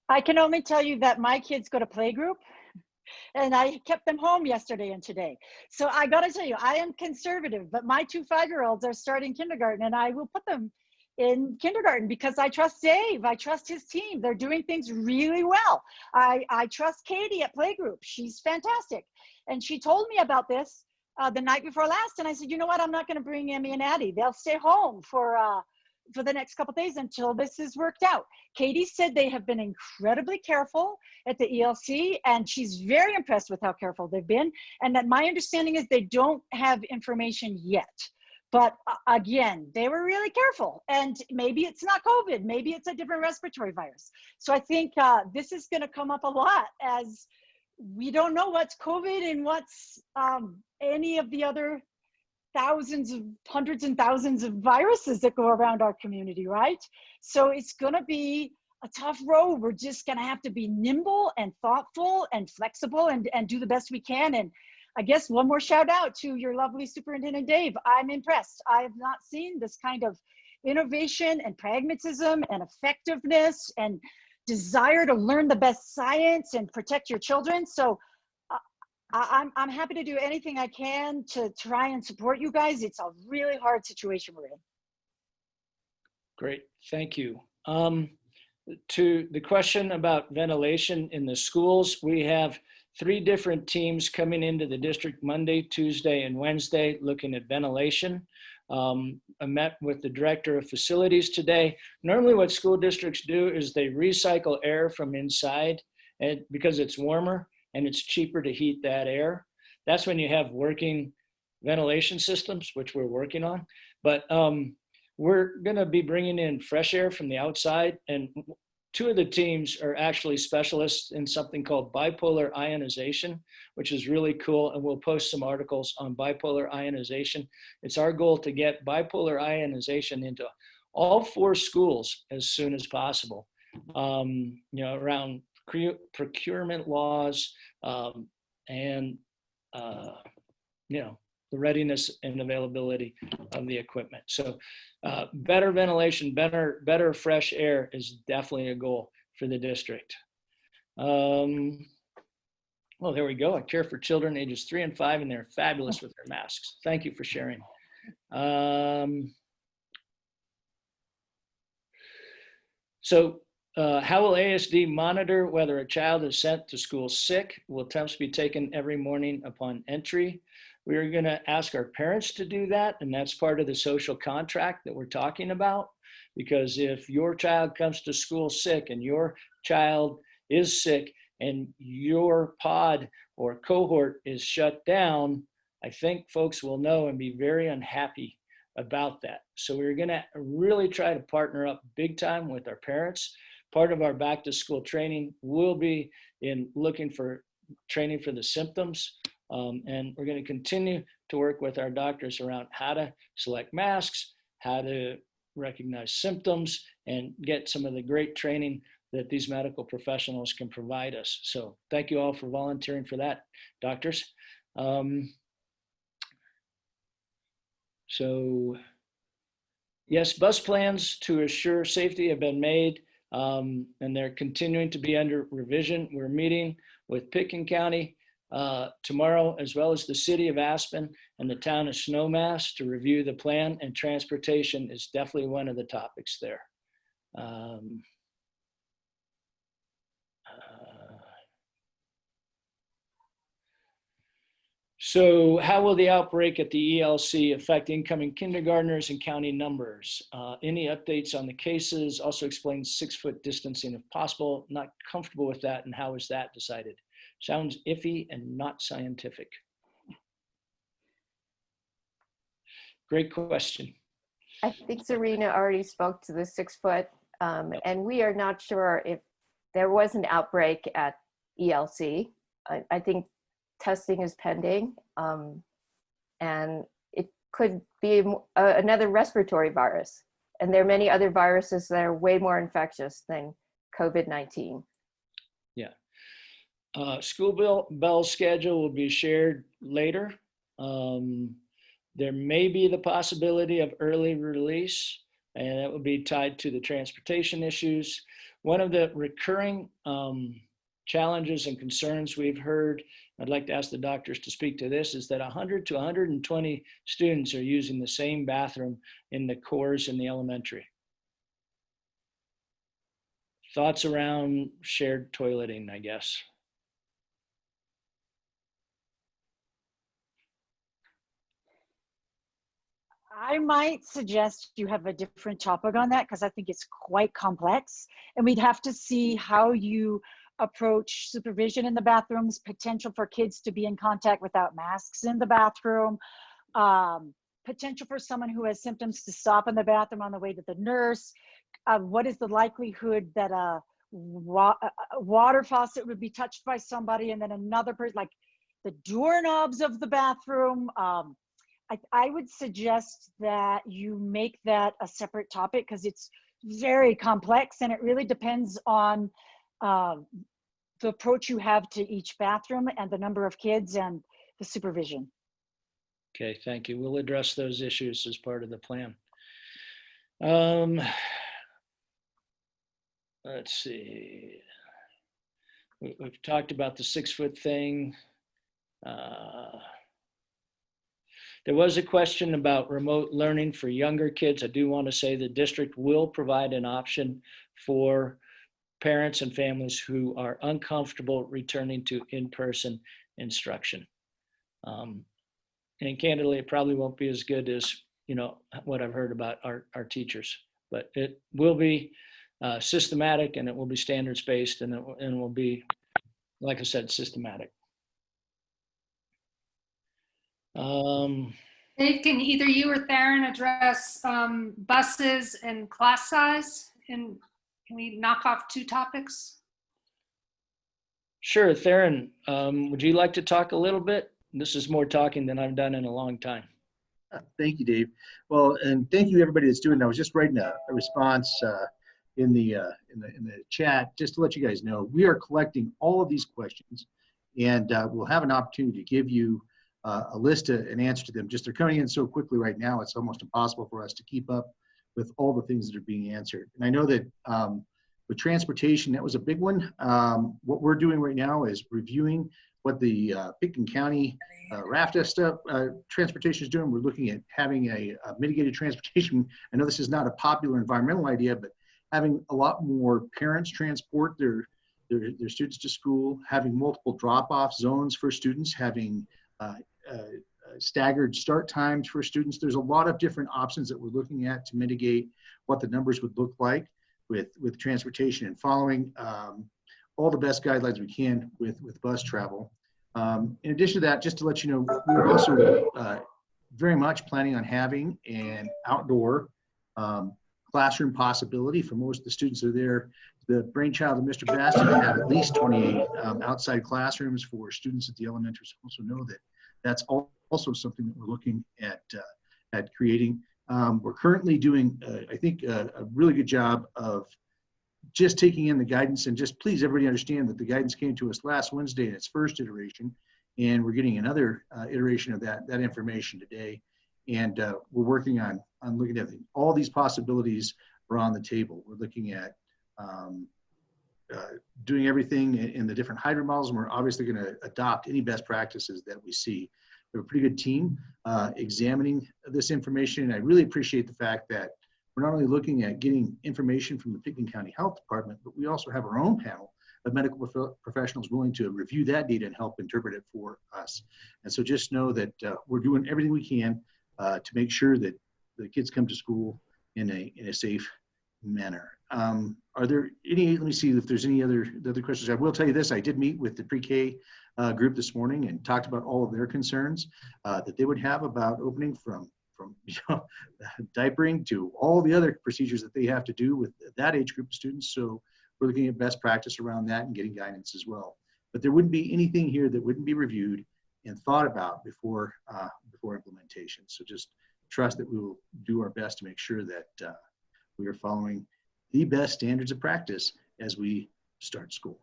I can only tell you that my kids go to playgroup, and I kept them home yesterday and today. So I gotta tell you, I am conservative, but my 2 5-year-olds are starting kindergarten, and I will put them in kindergarten because I trust Dave. I trust his team. They're doing things really well. I trust Katie at playgroup. She's fantastic. And she told me about this the night before last, and I said, you know what? I'm not gonna bring Emmy and Addie. They'll stay home for the next couple of days until this is worked out. Katie said they have been incredibly careful at the ELC, and she's very impressed with how careful they've been. And that my understanding is they don't have information yet. But again, they were really careful, and maybe it's not COVID, maybe it's a different respiratory virus. So I think this is gonna come up a lot, as we don't know what's COVID and what's any of the other hundreds and thousands of viruses that go around our community, right? So it's gonna be a tough road. We're just gonna have to be nimble and thoughtful and flexible and do the best we can. And I guess one more shout out to your lovely Superintendent Dave. I'm impressed. I have not seen this kind of innovation and pragmatism and effectiveness and desire to learn the best science and protect your children. So I'm happy to do anything I can to try and support you guys. It's a really hard situation we're in. Great, thank you. To the question about ventilation in the schools, we have 3 different teams coming into the district Monday, Tuesday, and Wednesday looking at ventilation. I met with the director of facilities today. Normally what school districts do is they recycle air from inside, and because it's warmer and it's cheaper to heat that air. That's when you have working ventilation systems, which we're working on. But we're gonna be bringing in fresh air from the outside, and 2 of the teams are actually specialists in something called bipolar ionization, which is really cool, and we'll post some articles on bipolar ionization. It's our goal to get bipolar ionization into all 4 schools as soon as possible, around procurement laws and the readiness and availability of the equipment. So better ventilation, better fresh air is definitely a goal for the district. Well, there we go. I care for children ages 3 and 5, and they're fabulous with their masks. Thank you for sharing. How will ASD monitor whether a child is sent to school sick? Will attempts be taken every morning upon entry? We are going to ask our parents to do that, and that's part of the social contract that we're talking about. Because if your child comes to school sick and your child is sick, and your pod or cohort is shut down, I think folks will know and be very unhappy about that. So we're going to really try to partner up big time with our parents. Part of our back to school training will be in looking for training for the symptoms. And we're going to continue to work with our doctors around how to select masks, how to recognize symptoms, and get some of the great training that these medical professionals can provide us. So thank you all for volunteering for that, doctors. So yes, bus plans to assure safety have been made, and they're continuing to be under revision. We're meeting with Pickens County tomorrow, as well as the city of Aspen and the town of Snowmass to review the plan, and transportation is definitely one of the topics there. So how will the outbreak at the ELC affect incoming kindergartners and county numbers? Any updates on the cases? Also explain 6-foot distancing if possible. Not comfortable with that, and how is that decided? Sounds iffy and not scientific. Great question. I think Serena already spoke to the 6-foot, and we are not sure if there was an outbreak at ELC. I think testing is pending, and it could be another respiratory virus. And there are many other viruses that are way more infectious than COVID-19. Yeah. School bell schedule will be shared later. There may be the possibility of early release, and that would be tied to the transportation issues. One of the recurring challenges and concerns we've heard, I'd like to ask the doctors to speak to this, is that 100 to 120 students are using the same bathroom in the cores in the elementary. Thoughts around shared toileting, I guess. I might suggest you have a different topic on that, because I think it's quite complex, and we'd have to see how you approach supervision in the bathrooms, potential for kids to be in contact without masks in the bathroom, potential for someone who has symptoms to stop in the bathroom on the way to the nurse. What is the likelihood that a water faucet would be touched by somebody and then another person, like the doorknobs of the bathroom? I would suggest that you make that a separate topic, because it's very complex, and it really depends on the approach you have to each bathroom and the number of kids and the supervision. Okay, thank you. We'll address those issues as part of the plan. Let's see. We've talked about the 6-foot thing. There was a question about remote learning for younger kids. I do want to say the district will provide an option for parents and families who are uncomfortable returning to in-person instruction. And candidly, it probably won't be as good as, you know, what I've heard about our teachers, but it will be systematic, and it will be standards-based, and it will be, like I said, systematic. Dave, can either you or Theron address buses and class size? And can we knock off 2 topics? Sure, Theron, would you like to talk a little bit? This is more talking than I've done in a long time. Thank you, Dave. Well, and thank you everybody that's doing that. I was just writing a response in the chat just to let you guys know we are collecting all of these questions, and we'll have an opportunity to give you a list and answer to them. Just they're coming in so quickly right now, it's almost impossible for us to keep up with all the things that are being answered. And I know that with transportation, that was a big one. What we're doing right now is reviewing what the Pickens County RAFTA stuff, transportation is doing. We're looking at having a mitigated transportation. I know this is not a popular environmental idea, but having a lot more parents transport their students to school, having multiple drop-off zones for students, having staggered start times for students. There's a lot of different options that we're looking at to mitigate what the numbers would look like with transportation and following. all the best guidelines we can with bus travel. In addition to that, just to let you know, we're also very much planning on having an outdoor classroom possibility for most of the students that are there. The brainchild of Mr. Bassett to have at least 28 outside classrooms for students at the elementary school. So know that that's also something that we're looking at creating. We're currently doing, I think, a really good job of just taking in the guidance, and just please everybody understand that the guidance came to us last Wednesday in its first iteration, and we're getting another iteration of that information today. And we're working on looking at all these possibilities are on the table. We're looking at doing everything in the different hybrid models, and we're obviously going to adopt any best practices that we see. We have a pretty good team examining this information, and I really appreciate the fact that we're not only looking at getting information from the Pickton County Health Department, but we also have our own panel of medical professionals willing to review that data and help interpret it for us. And so just know that we're doing everything we can to make sure that the kids come to school in a safe manner. Are there any, let me see if there's any other questions. I will tell you this, I did meet with the pre-K group this morning and talked about all of their concerns that they would have about opening from diapering to all the other procedures that they have to do with that age group of students. So we're looking at best practice around that and getting guidance as well. But there wouldn't be anything here that wouldn't be reviewed and thought about before implementation. So just trust that we will do our best to make sure that we are following the best standards of practice as we start school.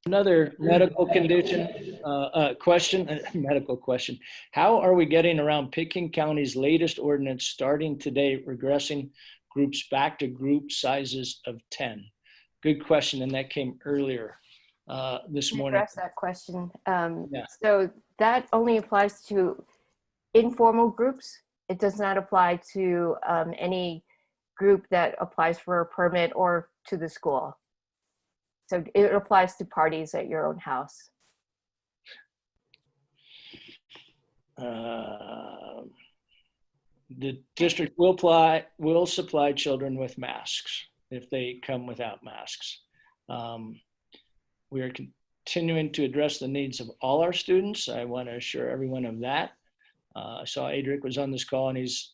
Another medical condition question, medical question. How are we getting around Pickton County's latest ordinance starting today, regressing groups back to group sizes of 10? Good question, and that came earlier this morning. Address that question. Yeah. So that only applies to informal groups. It does not apply to any group that applies for a permit or to the school. So it applies to parties at your own house. The district will supply children with masks if they come without masks. We are continuing to address the needs of all our students. I want to assure everyone of that. I saw Adric was on this call, and he's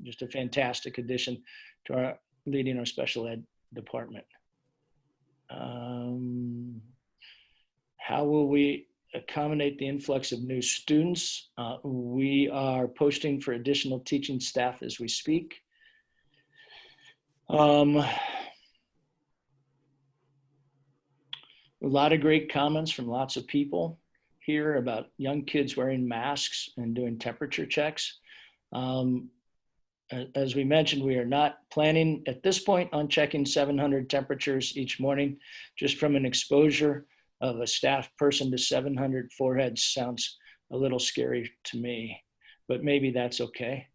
just a fantastic addition to leading our special ed department. How will we accommodate the influx of new students? We are posting for additional teaching staff as we speak. A lot of great comments from lots of people here about young kids wearing masks and doing temperature checks. As we mentioned, we are not planning at this point on checking 700 temperatures each morning. Just from an exposure of a staff person to 700 foreheads sounds a little scary to me, but maybe that's okay.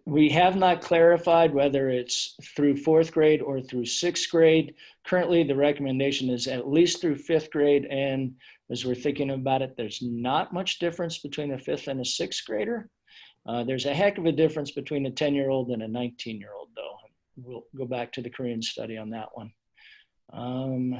We have not clarified whether it's through 4th grade or through 6th grade. Currently, the recommendation is at least through 5th grade. And as we're thinking about it, there's not much difference between a 5th and a 6th grader. There's a heck of a difference between a 10-year-old and a 19-year-old, though. We'll go back to the Korean study on that one. A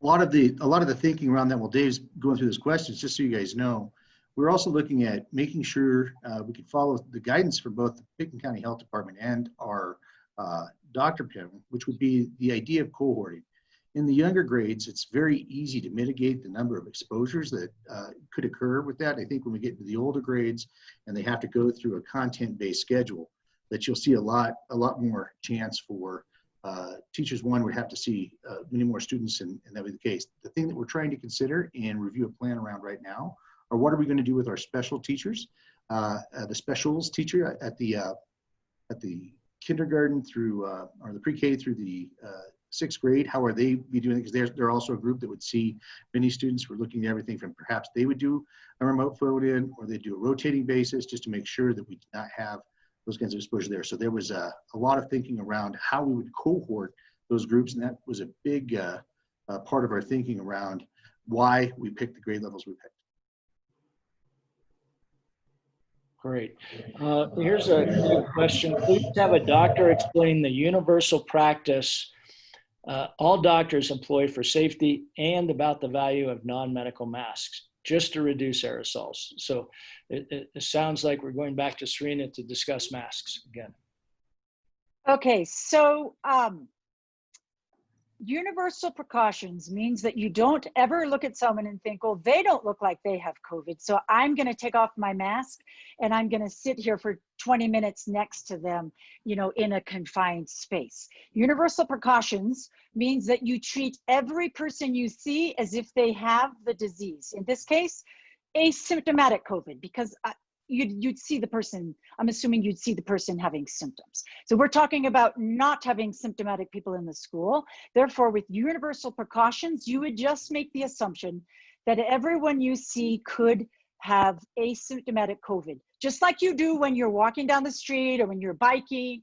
lot of the thinking around that, while Dave's going through those questions, just so you guys know, we're also looking at making sure we can follow the guidance for both the Pickton County Health Department and our doctor panel, which would be the idea of cohorting. In the younger grades, it's very easy to mitigate the number of exposures that could occur with that. I think when we get into the older grades and they have to go through a content-based schedule, that you'll see a lot more chance for teachers, one, would have to see many more students, and that would be the case. The thing that we're trying to consider and review a plan around right now are what are we going to do with our special teachers, the specials teacher at the kindergarten through, or the pre-K through the 6th grade. How are they be doing it? Because they're also a group that would see many students. We're looking at everything from perhaps they would do a remote phone in, or they do a rotating basis, just to make sure that we do not have those kinds of exposure there. So there was a lot of thinking around how we would cohort those groups, and that was a big part of our thinking around why we picked the grade levels we picked. Great. Here's a good question. Please have a doctor explain the universal practice all doctors employ for safety and about the value of non-medical masks just to reduce aerosols. So it sounds like we're going back to Serena to discuss masks again. Okay, so universal precautions means that you don't ever look at someone and think, well, they don't look like they have COVID, so I'm going to take off my mask and I'm going to sit here for 20 minutes next to them, you know, in a confined space. Universal precautions means that you treat every person you see as if they have the disease. In this case, asymptomatic COVID, because you'd see the person, I'm assuming you'd see the person having symptoms. So we're talking about not having symptomatic people in the school. Therefore, with universal precautions, you would just make the assumption that everyone you see could have asymptomatic COVID, just like you do when you're walking down the street or when you're biking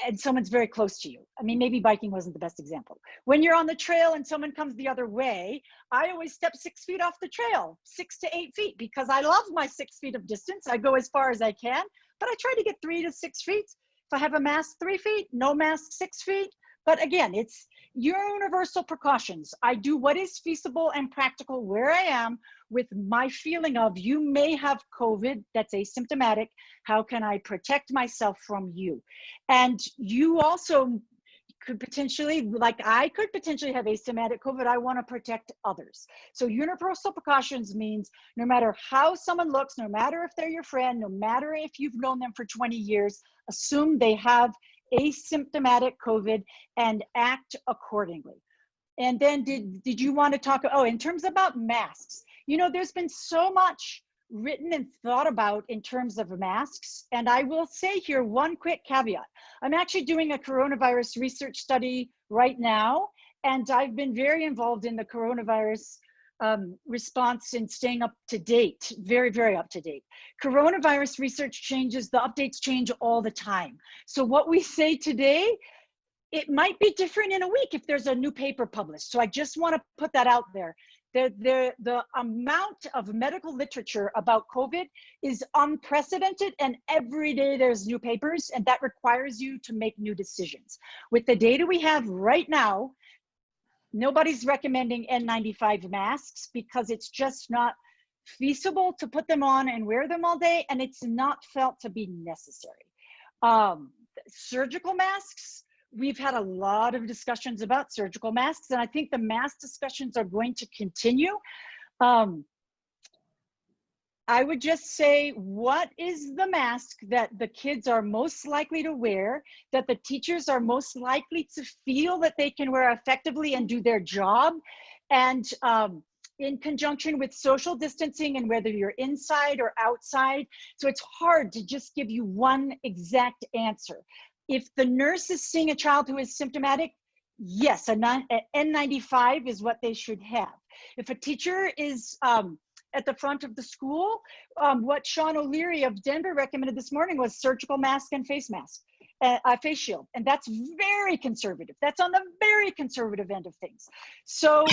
and someone's very close to you. I mean, maybe biking wasn't the best example. When you're on the trail and someone comes the other way, I always step 6 feet off the trail, 6 to 8 feet, because I love my 6 feet of distance. I go as far as I can, but I try to get 3 to 6 feet. If I have a mask, 3 feet, no mask, 6 feet. But again, it's universal precautions. I do what is feasible and practical where I am with my feeling of you may have COVID that's asymptomatic. How can I protect myself from you? And you also could potentially, like I could potentially have asymptomatic COVID. I want to protect others. So universal precautions means no matter how someone looks, no matter if they're your friend, no matter if you've known them for 20 years, assume they have asymptomatic COVID and act accordingly. And then did you want to talk, oh, in terms about masks, you know, there's been so much written and thought about in terms of masks. And I will say here one quick caveat. I'm actually doing a coronavirus research study right now, and I've been very involved in the coronavirus response and staying up to date, very, very up to date. Coronavirus research changes, the updates change all the time. So what we say today, it might be different in a week if there's a new paper published. So I just want to put that out there. The amount of medical literature about COVID is unprecedented, and every day there's new papers, and that requires you to make new decisions. With the data we have right now, nobody's recommending N95 masks because it's just not feasible to put them on and wear them all day, and it's not felt to be necessary. Surgical masks, we've had a lot of discussions about surgical masks, and I think the mask discussions are going to continue. I would just say, what is the mask that the kids are most likely to wear, that the teachers are most likely to feel that they can wear effectively and do their job? And in conjunction with social distancing and whether you're inside or outside. So it's hard to just give you one exact answer. If the nurse is seeing a child who is symptomatic, yes, an N95 is what they should have. If a teacher is at the front of the school, what Sean O'Leary of Denver recommended this morning was surgical mask and face mask, face shield. And that's very conservative. That's on the very conservative end of things. So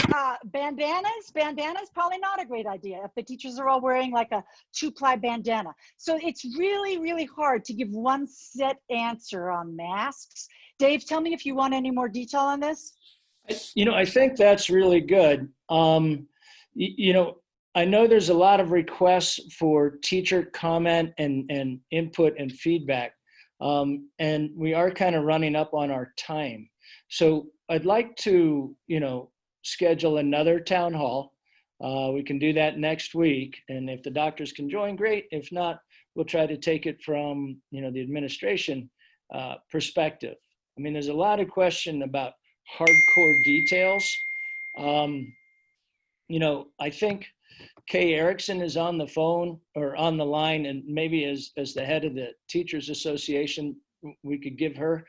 bandanas probably not a great idea if the teachers are all wearing like a 2-ply bandana. So it's really, really hard to give one set answer on masks. Dave, tell me if you want any more detail on this. You know, I think that's really good. You know, I know there's a lot of requests for teacher comment and input and feedback. And we are kind of running up on our time. So I'd like to, you know, schedule another town hall. We can do that next week. And if the doctors can join, great. If not, we'll try to take it from, you know, the administration perspective. I mean, there's a lot of question about hardcore details. You know, I think Kay Erickson is on the phone or on the line, and maybe as the head of the Teachers Association, we could give her,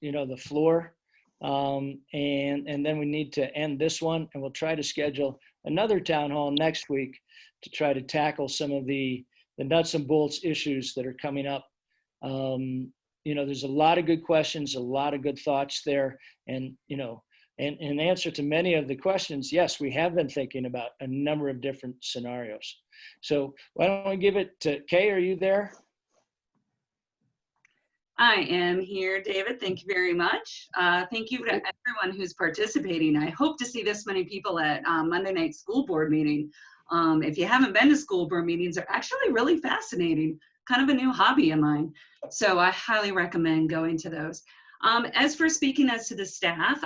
you know, the floor. And then we need to end this one, and we'll try to schedule another town hall next week to try to tackle some of the nuts and bolts issues that are coming up. You know, there's a lot of good questions, a lot of good thoughts there. And, you know, And in answer to many of the questions, yes, we have been thinking about a number of different scenarios. So why don't we give it to Kay? Are you there? I am here, David. Thank you very much. Thank you to everyone who's participating. I hope to see this many people at Monday night school board meeting. If you haven't been to school board meetings, they're actually really fascinating, kind of a new hobby of mine. So I highly recommend going to those. As for speaking as to the staff,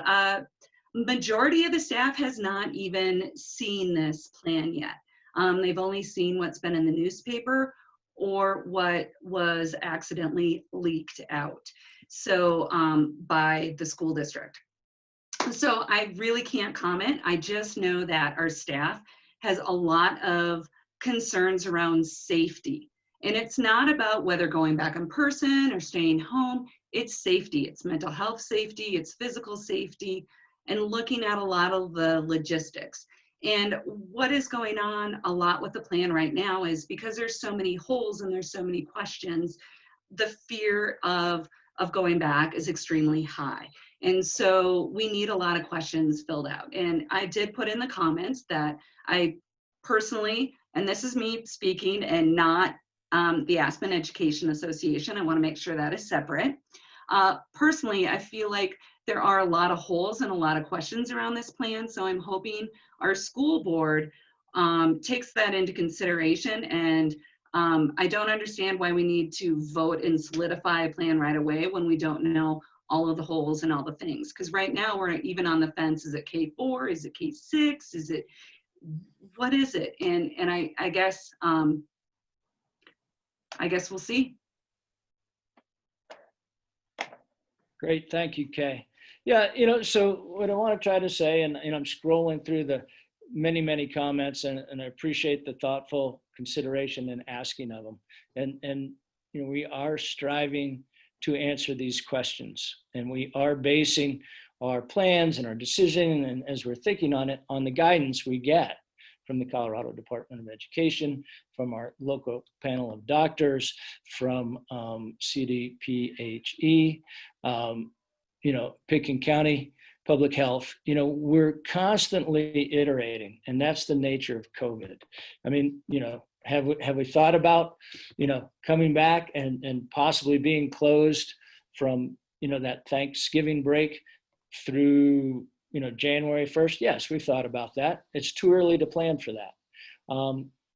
majority of the staff has not even seen this plan yet. They've only seen what's been in the newspaper or what was accidentally leaked out, so by the school district. So I really can't comment. I just know that our staff has a lot of concerns around safety. And it's not about whether going back in person or staying home, it's safety. It's mental health safety, it's physical safety, and looking at a lot of the logistics. And what is going on a lot with the plan right now is because there's so many holes and there's so many questions, the fear of going back is extremely high. And so we need a lot of questions filled out. And I did put in the comments that I personally, and this is me speaking and not the Aspen Education Association, I want to make sure that is separate. Personally, I feel like there are a lot of holes and a lot of questions around this plan. So I'm hoping our school board takes that into consideration. And I don't understand why we need to vote and solidify a plan right away when we don't know all of the holes and all the things. Because right now we're even on the fence. Is it K4? Is it K6? Is it, what is it? And I guess we'll see. Great, thank you, Kay. Yeah, you know, so what I want to try to say, and I'm scrolling through the many comments, and I appreciate the thoughtful consideration and asking of them. And you know, we are striving to answer these questions, and we are basing our plans and our decision, and as we're thinking on it, on the guidance we get from the Colorado Department of Education, from our local panel of doctors, from CDPHE, you know, Pickens County Public Health. You know, we're constantly iterating, and that's the nature of COVID. I mean, you know, have we thought about, you know, coming back and possibly being closed from, you know, that Thanksgiving break through, you know, January 1st? Yes, we've thought about that. It's too early to plan for that.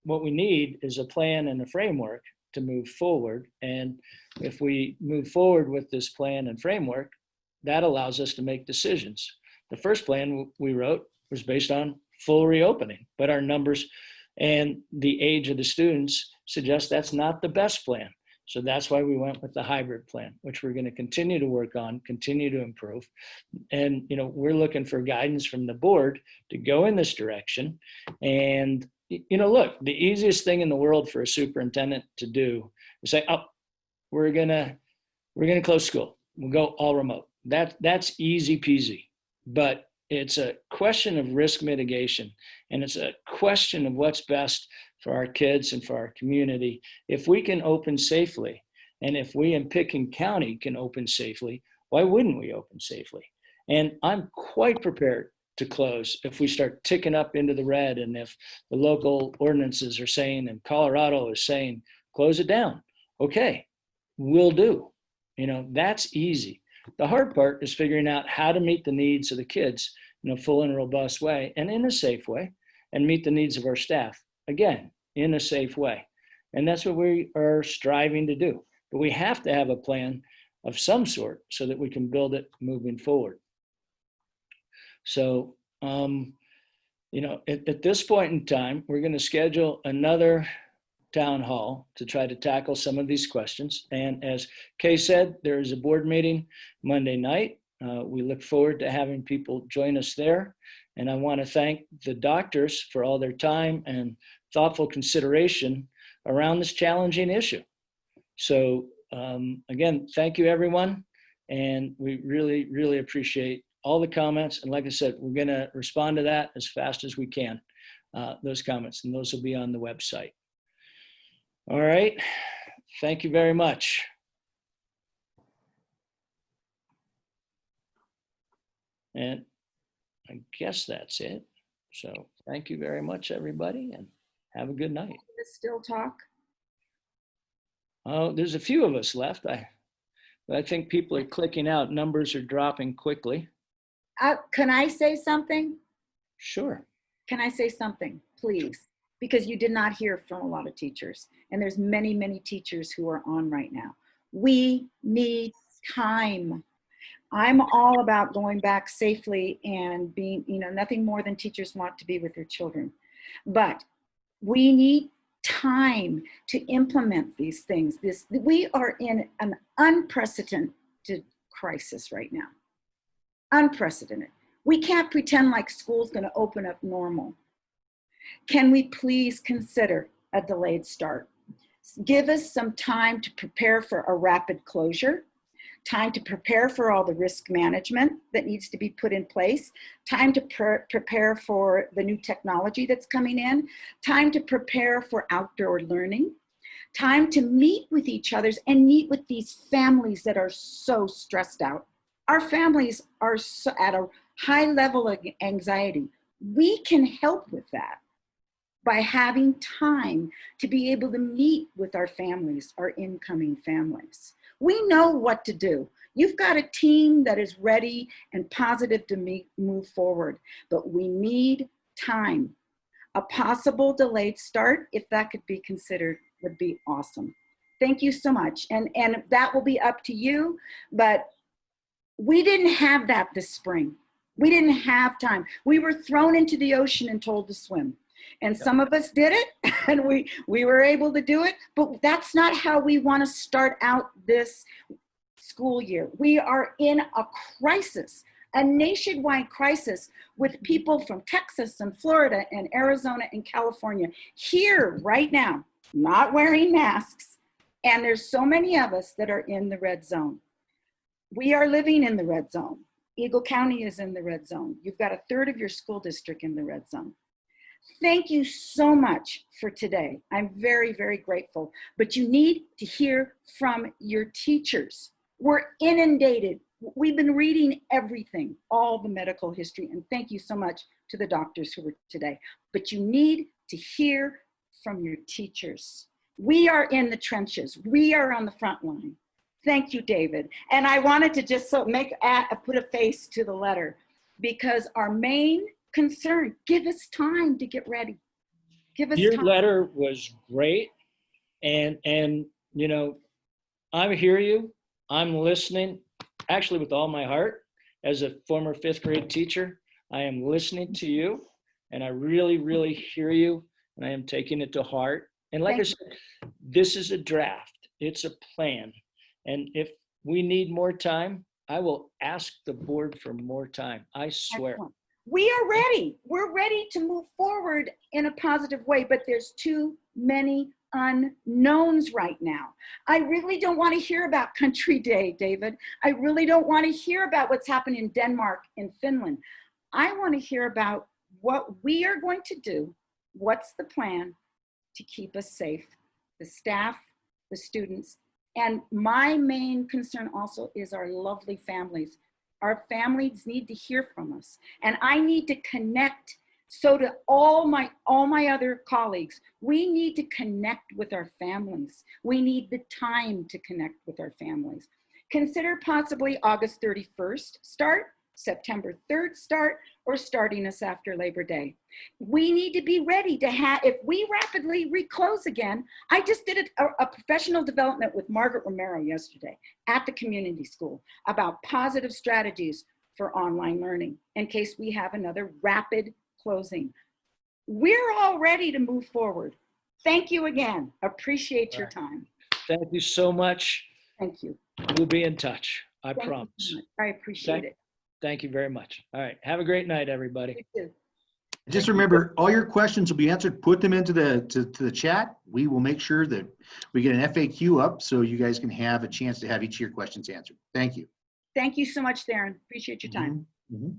What we need is a plan and a framework to move forward. And if we move forward with this plan and framework, that allows us to make decisions. The first plan we wrote was based on full reopening, but our numbers and the age of the students suggest that's not the best plan. So that's why we went with the hybrid plan, which we're going to continue to work on, continue to improve. And, you know, we're looking for guidance from the board to go in this direction. And, you know, look, the easiest thing in the world for a superintendent to do is say, oh, we're going to close school. We'll go all remote. That's easy peasy, but it's a question of risk mitigation, and it's a question of what's best for our kids and for our community. If we can open safely, and if we in Pickens County can open safely, why wouldn't we open safely? And I'm quite prepared to close if we start ticking up into the red, and if the local ordinances are saying, and Colorado is saying, close it down. Okay, we'll do. You know, that's easy. The hard part is figuring out how to meet the needs of the kids in a full and robust way and in a safe way, and meet the needs of our staff, again, in a safe way. And that's what we are striving to do. But we have to have a plan of some sort so that we can build it moving forward. So, you know, at this point in time, we're going to schedule another town hall to try to tackle some of these questions. And as Kay said, there is a board meeting Monday night. We look forward to having people join us there. And I want to thank the doctors for all their time and thoughtful consideration around this challenging issue. So again, thank you, everyone. And we really appreciate all the comments. And like I said, we're going to respond to that as fast as we can, those comments, and those will be on the website. All right. Thank you very much. And I guess that's it. So thank you very much, everybody, and have a good night. Still talk? Oh, there's a few of us left. I think people are clicking out. Numbers are dropping quickly. Can I say something? Sure. Can I say something, please? Because you did not hear from a lot of teachers, and there's many, many teachers who are on right now. We need time. I'm all about going back safely and being, nothing more than teachers want to be with their children. But we need time to implement these things. We are in an unprecedented crisis right now. Unprecedented. We can't pretend like school's going to open up normal. Can we please consider a delayed start? Give us some time to prepare for a rapid closure, time to prepare for all the risk management that needs to be put in place, time to prepare for the new technology that's coming in, time to prepare for outdoor learning, time to meet with each other and meet with these families that are so stressed out. Our families are so at a high level of anxiety. We can help with that by having time to be able to meet with our families, our incoming families. We know what to do. You've got a team that is ready and positive to move forward, but we need time. A possible delayed start, if that could be considered, would be awesome. Thank you so much. And that will be up to you, but we didn't have that this spring. We didn't have time. We were thrown into the ocean and told to swim. And some of us did it, and we were able to do it, but that's not how we want to start out this school year. We are in a crisis, a nationwide crisis with people from Texas and Florida and Arizona and California here right now, not wearing masks. And there's so many of us that are in the red zone. We are living in the red zone. Eagle County is in the red zone. You've got a third of your school district in the red zone. Thank you so much for today. I'm very, very grateful. But you need to hear from your teachers. We're inundated. We've been reading everything, all the medical history, and thank you so much to the doctors who were today. But you need to hear from your teachers. We are in the trenches. We are on the front line. Thank you, David. And I wanted to just put a face to the letter, because our main concern, give us time to get ready. Give us Your time. letter was great. And I hear you. I'm listening, actually with all my heart. As a former 5th grade teacher, I am listening to you, and I really, really hear you, and I am taking it to heart. And like I said, this is a draft. It's a plan. And if we need more time, I will ask the board for more time. I swear. Excellent. We are ready. We're ready to move forward in a positive way, but there's too many unknowns right now. I really don't want to hear about Country Day, David. I really don't want to hear about what's happening in Denmark and Finland. I want to hear about what we are going to do. What's the plan to keep us safe? The staff, the students, and my main concern also is our lovely families. Our families need to hear from us, and I need to connect. So to all my other colleagues, we need to connect with our families. We need the time to connect with our families. Consider possibly August 31st start, September 3rd start, or starting us after Labor Day. We need to be ready to have, if we rapidly reclose again. I just did a professional development with Margaret Romero yesterday at the community school about positive strategies for online learning in case we have another rapid closing. We're all ready to move forward. Thank you again. Appreciate your time. Thank you so much. Thank you. We'll be in touch. I Thank you promise. so much. I appreciate it. Thank you very much. All right. Have a great night, everybody. You too. Just remember, all your questions will be answered. Put them into the chat. We will make sure that we get an FAQ up so you guys can have a chance to have each of your questions answered. Thank you. Thank you so much, Darren. Appreciate your time. Mhm.